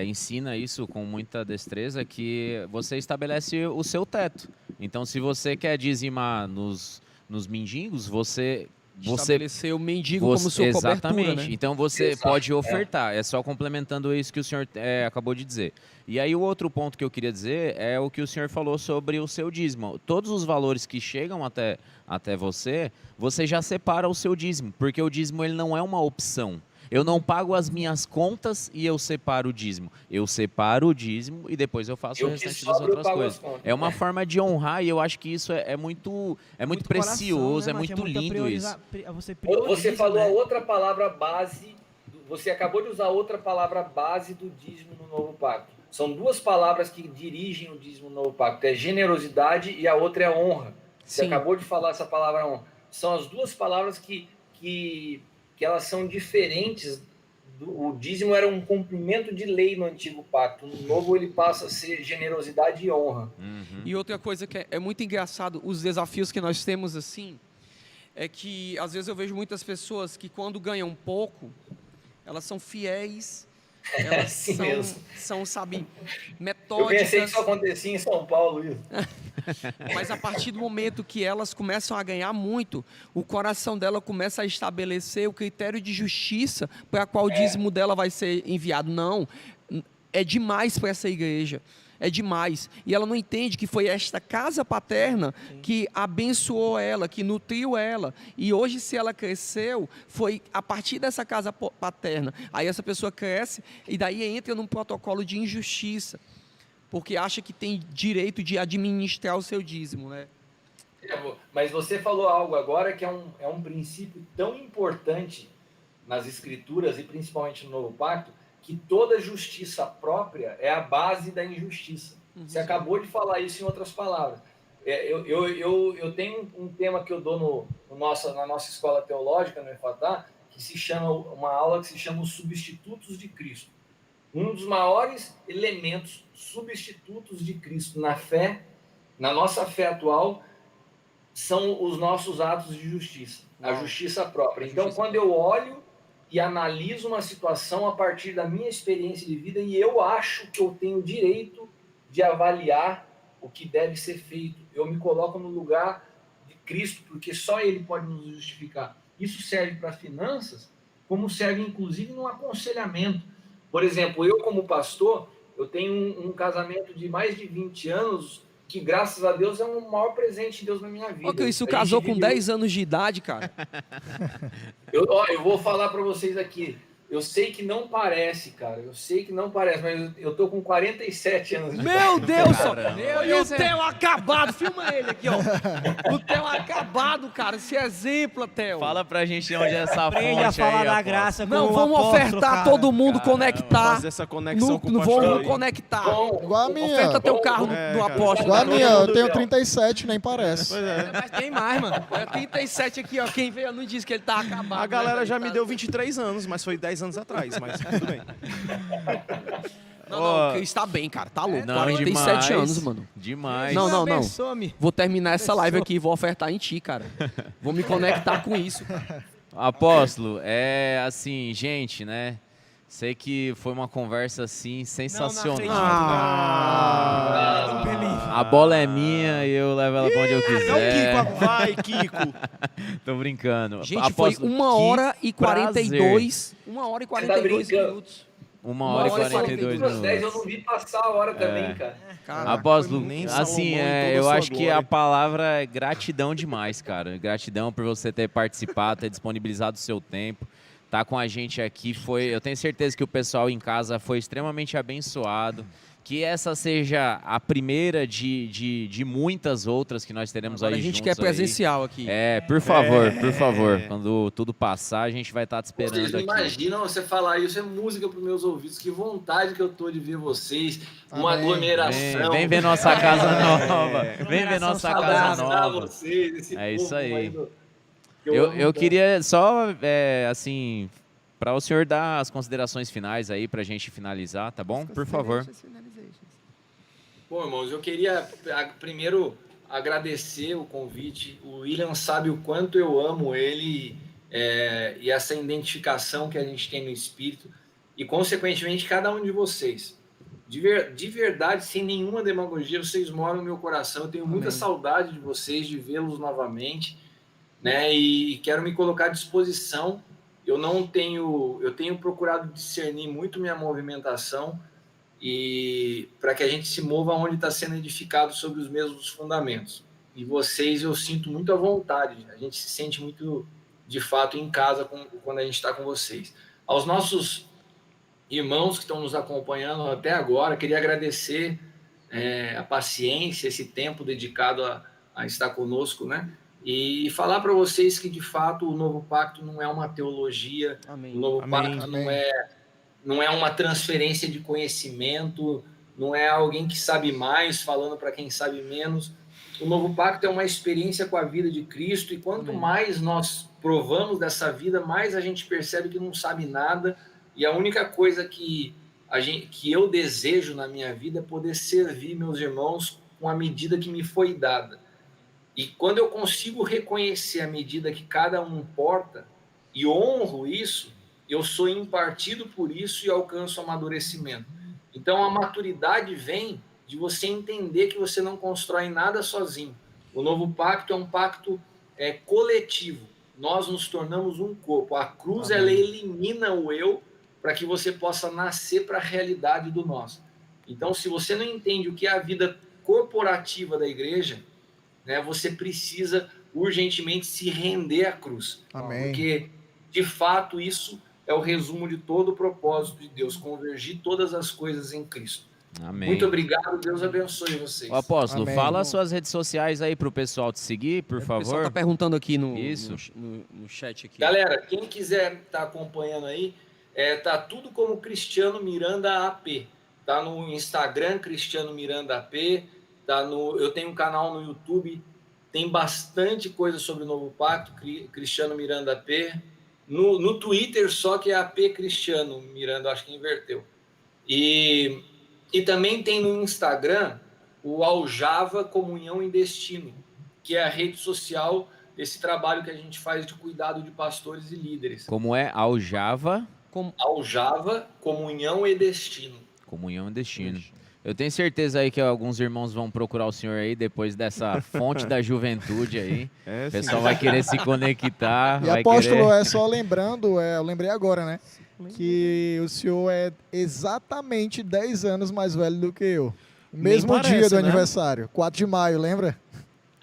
ensina isso com muita destreza, que você estabelece o seu teto. Então, se você quer dizimar nos mendigos, você estabelecer o mendigo como sua exatamente. cobertura, né? Então você pode ofertar. É só complementando isso que o senhor acabou de dizer. E aí o outro ponto que eu queria dizer é o que o senhor falou sobre o seu dízimo. Todos os valores que chegam até você já separa o seu dízimo, porque o dízimo ele não é uma opção. Eu não pago as minhas contas e eu separo o dízimo. Eu separo o dízimo e depois eu faço o restante das outras coisas. É uma forma de honrar e eu acho que isso é muito precioso, coração, né, é muito lindo isso. Você falou a outra palavra base, você acabou de usar outra palavra base do dízimo no Novo Pacto. São duas palavras que dirigem o dízimo no Novo Pacto. É generosidade e a outra é honra. Você acabou de falar essa palavra honra. São as duas palavras que elas são diferentes. O dízimo era um cumprimento de lei no Antigo Pacto. No Novo ele passa a ser generosidade e honra. E outra coisa que é muito engraçado, os desafios que nós temos assim, é que às vezes eu vejo muitas pessoas que quando ganham pouco, elas são fiéis, elas são, sabe, metódicas. Eu pensei que isso acontecia em São Paulo, isso. Mas a partir do momento que elas começam a ganhar muito, o coração dela começa a estabelecer o critério de justiça para qual o dízimo dela vai ser enviado. Não, é demais para essa igreja. É demais. E ela não entende que foi esta casa paterna que abençoou ela, que nutriu ela. E hoje, se ela cresceu, foi a partir dessa casa paterna. Aí essa pessoa cresce e daí entra num protocolo de injustiça, porque acha que tem direito de administrar o seu dízimo, né? Mas você falou algo agora que é um princípio tão importante nas Escrituras e principalmente no Novo Pacto, que toda justiça própria é a base da injustiça. Você acabou de falar isso em outras palavras. Eu tenho um tema que eu dou na nossa escola teológica, no EFATÁ, que se chama, uma aula que se chama os substitutos de Cristo. Um dos maiores elementos substitutos de Cristo na fé, na nossa fé atual, são os nossos atos de justiça, a justiça própria. Então, quando eu olho e analiso uma situação a partir da minha experiência de vida e eu acho que eu tenho direito de avaliar o que deve ser feito. Eu me coloco no lugar de Cristo, porque só Ele pode nos justificar. Isso serve para finanças, como serve, inclusive, no aconselhamento. Por exemplo, eu, como pastor, eu tenho um casamento de mais de 20 anos, que, graças a Deus, é o maior presente de Deus na minha vida. Ok, isso casou com 10 anos de idade, cara. Eu vou falar para vocês aqui. Eu sei que não parece, cara. Eu sei que não parece, mas eu tô com 47 anos. Meu Deus, só. Caramba. E o Theo acabado. Filma ele aqui, ó. O Theo acabado, cara. Esse exemplo, Theo. Fala pra gente onde é essa Aprende fonte a falar aí, da apóstolo. graça com Não, o vamos apóstolo, ofertar cara. todo mundo, Caramba. conectar. Fazer essa conexão com o Vamos pastor aí. conectar. Igual a minha. Oferta teu carro É, do cara. apóstolo. Igual a minha, eu tenho 37, nem parece. Pois é. Mas tem mais, mano. É 37 aqui, ó. Quem veio não disse que ele tá acabado. A galera né, já velho? me deu 23 anos, mas foi 10 anos atrás, mas tudo bem. Não, Ó, o Cris tá bem, cara. Tá louco. Não, 47 demais, anos, mano. Demais. Não. Abençoe-me. Vou terminar essa live aqui e vou ofertar em ti, cara. Vou me conectar com isso. Apóstolo, é assim, gente, né? Sei que foi uma conversa assim sensacional. acredito. A bola é minha e eu levo ela pra onde eu quiser. Vai, Kiko. Tô brincando. Gente, Apóstolo, foi 1 hora e que prazer. 42. 1 hora e 42 brincando. minutos. 1 hora e 42 10, eu minutos. não vi passar a hora também, cara. Cara, Apóstolo, nem assim, Salomão em toda eu a sua acho que glória. a palavra é gratidão demais, cara. Gratidão por você ter participado, ter disponibilizado o seu tempo, tá com a gente aqui. Eu tenho certeza que o pessoal em casa foi extremamente abençoado. Que essa seja a primeira de muitas outras que nós teremos agora aí a gente juntos quer presencial aqui. Por favor, por favor. Quando tudo passar, a gente vai estar te Vocês esperando não aqui. imaginam você falar isso, é música para os meus ouvidos. Que vontade que eu tô de ver vocês. Uma Amém. aglomeração. Vem ver nossa casa nova. Vem ver nossa casa Abraçar nova. vocês, esse É povo isso aí. que amo Eu tanto. queria só, assim, para o senhor dar as considerações finais aí pra gente finalizar, tá bom? Por favor. Bom, irmãos, eu queria primeiro agradecer o convite. O William sabe o quanto eu amo ele e essa identificação que a gente tem no espírito e, consequentemente, cada um de vocês. De verdade, sem nenhuma demagogia, vocês moram no meu coração. Eu tenho muita saudade de vocês, de vê-los novamente, né? E quero me colocar à disposição. Eu tenho procurado discernir muito minha movimentação e para que a gente se mova onde está sendo edificado sobre os mesmos fundamentos. E vocês, eu sinto muito à vontade. A gente se sente muito, de fato, em casa quando a gente está com vocês. Aos nossos irmãos que estão nos acompanhando até agora, queria agradecer a paciência, esse tempo dedicado a estar conosco, né? E falar para vocês que, de fato, o Novo Pacto não é uma teologia, Amém. o Novo Amém. Pacto não é uma transferência de conhecimento, não é alguém que sabe mais falando para quem sabe menos. O Novo Pacto é uma experiência com a vida de Cristo e quanto mais nós provamos dessa vida, mais a gente percebe que não sabe nada e a única coisa que eu desejo na minha vida é poder servir meus irmãos com a medida que me foi dada. E quando eu consigo reconhecer a medida que cada um porta e honro isso, eu sou impartido por isso e alcanço o amadurecimento. Então, a maturidade vem de você entender que você não constrói nada sozinho. O Novo Pacto é um pacto coletivo. Nós nos tornamos um corpo. A cruz, ela elimina o eu para que você possa nascer para a realidade do nós. Então, se você não entende o que é a vida corporativa da igreja, né, você precisa urgentemente se render à cruz. Amém. Porque, de fato, isso é o resumo de todo o propósito de Deus, convergir todas as coisas em Cristo. Amém. Muito obrigado, Deus abençoe vocês. Ô, apóstolo, Amém. fala as suas redes sociais aí pro pessoal te seguir, por O pessoal favor. tá perguntando aqui Isso. no chat aqui. Galera, quem quiser estar acompanhando aí, tá tudo como Cristiano Miranda AP. Tá no Instagram, Cristiano Miranda AP. Eu tenho um canal no YouTube, tem bastante coisa sobre o Novo Pacto, Cristiano Miranda AP. No Twitter, só que é AP Cristiano Miranda, acho que inverteu. E também tem no Instagram o Aljava Comunhão e Destino, que é a rede social desse trabalho que a gente faz de cuidado de pastores e líderes. Como é Aljava, Aljava Comunhão e Destino. Comunhão e Destino. Eu tenho certeza aí que alguns irmãos vão procurar o senhor aí depois dessa fonte da juventude aí. É, O sim. pessoal vai querer se conectar. E vai apóstolo, querer... é só lembrando, eu lembrei agora, né? Que o senhor é exatamente 10 anos mais velho do que eu. O mesmo parece, dia do né? aniversário, 4 de maio, lembra?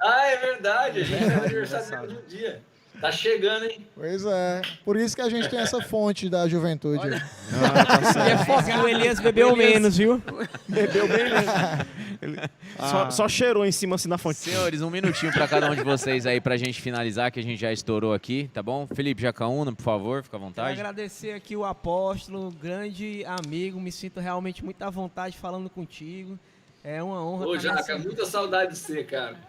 Ah, é verdade, a gente faz aniversário no mesmo dia. Tá chegando, hein? Pois é. Por isso que a gente tem essa fonte da juventude. Ah, tá E certo. é forte que o Elias bebeu menos, viu? Bebeu bem, né? Só cheirou em cima assim na fonte. Senhores, um minutinho para cada um de vocês aí pra gente finalizar, que a gente já estourou aqui, tá bom? Felipe Jacaúna, por favor, fica à Quero vontade. agradecer aqui o apóstolo, grande amigo, me sinto realmente muito à vontade falando contigo. É uma honra Ô, estar Jaca, muita saudade de você, cara.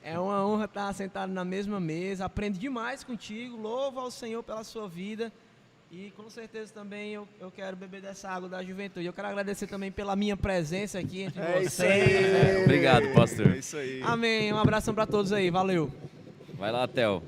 É uma honra estar sentado na mesma mesa. Aprendo demais contigo. Louvo ao Senhor pela sua vida. E com certeza também eu quero beber dessa água da juventude. Eu quero agradecer também pela minha presença aqui entre isso vocês. aí. Obrigado, pastor. É isso aí. Amém. Um abração para todos aí. Valeu. Vai lá, Theo.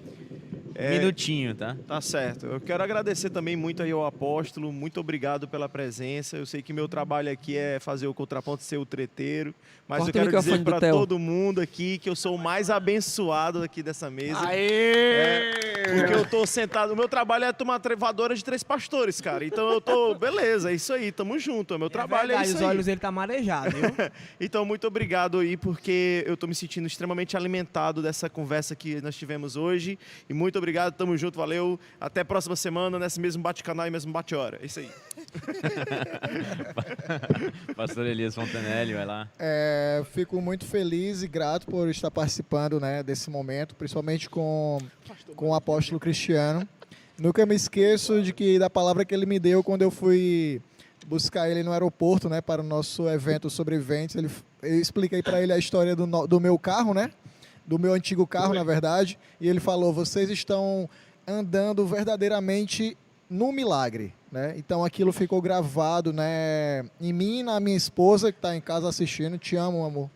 Minutinho, tá? Tá certo. Eu quero agradecer também muito aí ao apóstolo. Muito obrigado pela presença. Eu sei que meu trabalho aqui é fazer o contraponto, ser o treteiro. Mas Corta eu o quero dizer microfone do para Theo. todo mundo aqui que eu sou o mais abençoado aqui dessa mesa. Aê! Porque eu tô sentado. O meu trabalho é tomar trevadora de 3 pastores, cara. Então eu tô. Beleza, é isso aí, tamo junto. O meu trabalho é verdade, isso os aí. olhos dele tá marejado, viu? Então, muito obrigado aí, porque eu tô me sentindo extremamente alimentado dessa conversa que nós tivemos hoje. E muito obrigado, tamo junto, valeu. Até a próxima semana, nesse mesmo bate-canal e mesmo bate-hora. É isso aí. Pastor Elias Fontanelli, vai lá. Fico muito feliz e grato por estar participando, né, desse momento, principalmente com o apóstolo Cristiano. Nunca me esqueço da palavra que ele me deu quando eu fui buscar ele no aeroporto, né, para o nosso evento Sobreviventes. Eu expliquei para ele a história do meu carro, né, do meu antigo carro, na verdade, e ele falou: vocês estão andando verdadeiramente no milagre, né? Então aquilo ficou gravado, né, em mim e na minha esposa, que está em casa assistindo. Te amo, amor.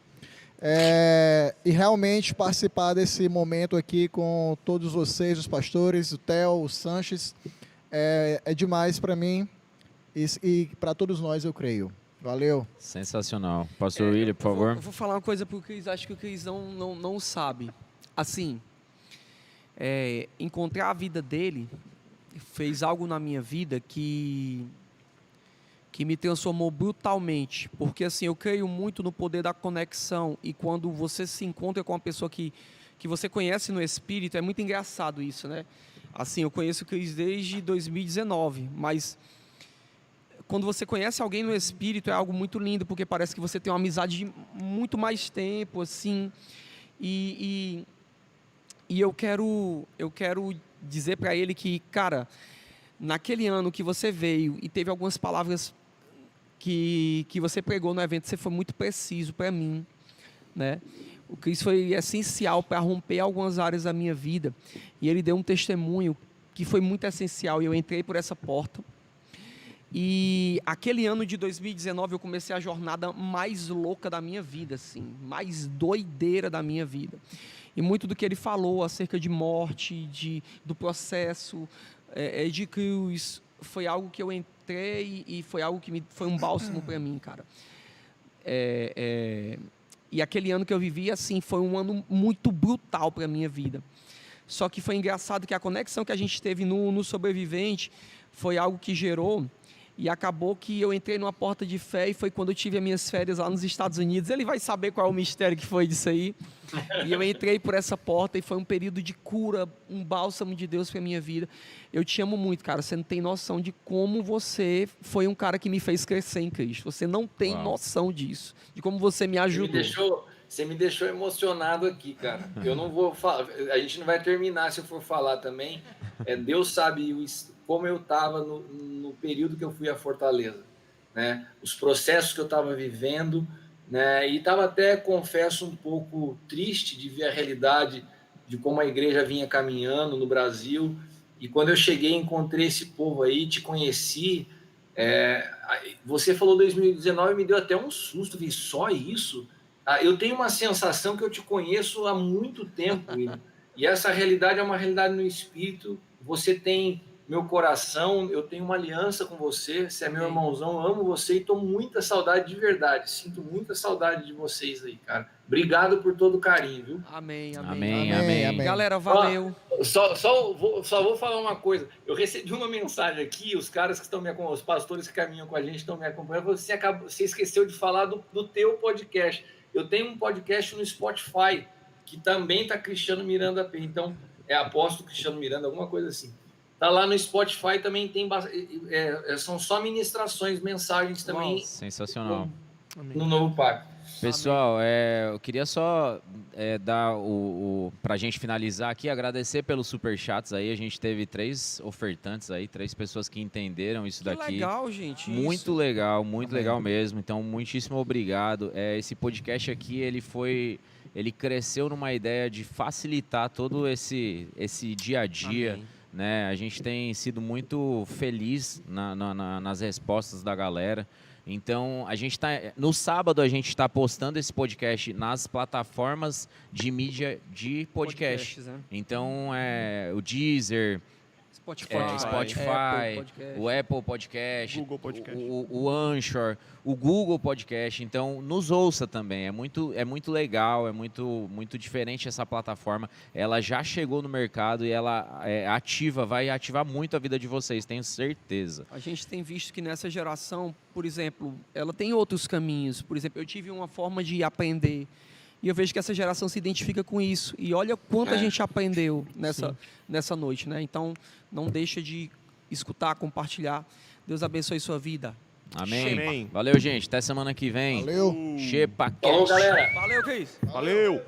E realmente participar desse momento aqui com todos vocês, os pastores, o Theo, o Sanches, é demais para mim e para todos nós, eu creio. Valeu. Sensacional. Pastor William, por favor. Eu vou falar uma coisa pro Cris, acho que o Cris não sabe. Assim, encontrar a vida dele fez algo na minha vida que me transformou brutalmente, porque assim, eu creio muito no poder da conexão, e quando você se encontra com uma pessoa que você conhece no espírito, é muito engraçado isso, né? Assim, eu conheço o Cris desde 2019, mas quando você conhece alguém no espírito é algo muito lindo, porque parece que você tem uma amizade de muito mais tempo, assim, e eu quero dizer para ele que, cara, naquele ano que você veio e teve algumas palavras que você pregou no evento, você foi muito preciso para mim, né? O Cris foi essencial para romper algumas áreas da minha vida, e ele deu um testemunho que foi muito essencial, e eu entrei por essa porta. E aquele ano de 2019 eu comecei a jornada mais louca da minha vida, assim, mais doideira da minha vida. E muito do que ele falou acerca de morte, do processo de cruz, foi algo que eu entrei e foi algo que foi um bálsamo para mim, cara. E aquele ano que eu vivi, assim, foi um ano muito brutal para a minha vida. Só que foi engraçado que a conexão que a gente teve no Sobrevivente foi algo que gerou, e acabou que eu entrei numa porta de fé, e foi quando eu tive as minhas férias lá nos Estados Unidos. Ele vai saber qual é o mistério que foi disso aí. E eu entrei por essa porta, e foi um período de cura, um bálsamo de Deus para a minha vida. Eu te amo muito, cara. Você não tem noção de como você foi um cara que me fez crescer em Cristo. Você não tem noção disso, de como você me ajudou. Você me deixou emocionado aqui, cara. Eu não vou falar, a gente não vai terminar se eu for falar também. Deus sabe como eu estava no período que eu fui a Fortaleza, né? Os processos que eu estava vivendo, né? E estava até, confesso, um pouco triste de ver a realidade de como a igreja vinha caminhando no Brasil. E quando eu cheguei, encontrei esse povo aí, te conheci. Você falou 2019, me deu até um susto, vi só isso. Eu tenho uma sensação que eu te conheço há muito tempo, William. E essa realidade é uma realidade no espírito. Você tem meu coração, eu tenho uma aliança com você, você é meu Amém. irmãozão, eu amo você e tô muita saudade de verdade, sinto muita saudade de vocês aí, cara. Obrigado por todo o carinho, viu? Amém, amém. Amém, Amém, amém. amém. Galera, valeu. Só vou falar uma coisa. Eu recebi uma mensagem aqui, os caras que estão me acompanhando, os pastores que caminham com a gente estão me acompanhando. Você esqueceu de falar do teu podcast. Eu tenho um podcast no Spotify, que também tá Cristiano Miranda P. Então, é Apóstolo Cristiano Miranda, alguma coisa assim. Tá lá no Spotify, também tem são só ministrações, mensagens também Sensacional. no Novo Pacto. Pessoal, eu queria só dar pra gente finalizar aqui, agradecer pelos superchats aí. A gente teve 3 ofertantes aí, 3 pessoas que entenderam isso Que daqui. legal, gente. Muito isso. legal, muito legal mesmo. Então, muitíssimo obrigado. Esse podcast aqui, ele cresceu numa ideia de facilitar todo esse dia a dia. Amém. Né? A gente tem sido muito feliz nas respostas da galera. Então, no sábado a gente está postando esse podcast nas plataformas de mídia de podcast. Podcasts, né? Então, o Deezer, Spotify, o Apple Podcast, Google Podcast. o Anchor, o Google Podcast. Então, nos ouça também. É muito legal, é muito diferente essa plataforma. Ela já chegou no mercado e ela vai ativar muito a vida de vocês, tenho certeza. A gente tem visto que nessa geração, por exemplo, ela tem outros caminhos. Por exemplo, eu tive uma forma de aprender e eu vejo que essa geração se identifica com isso. E olha quanto a gente aprendeu nessa noite, né? Então, não deixa de escutar, compartilhar. Deus abençoe sua vida. Amém. Amém. Valeu, gente. Até semana que vem. Valeu. Shepa Falou, galera. Valeu, Cris. Valeu!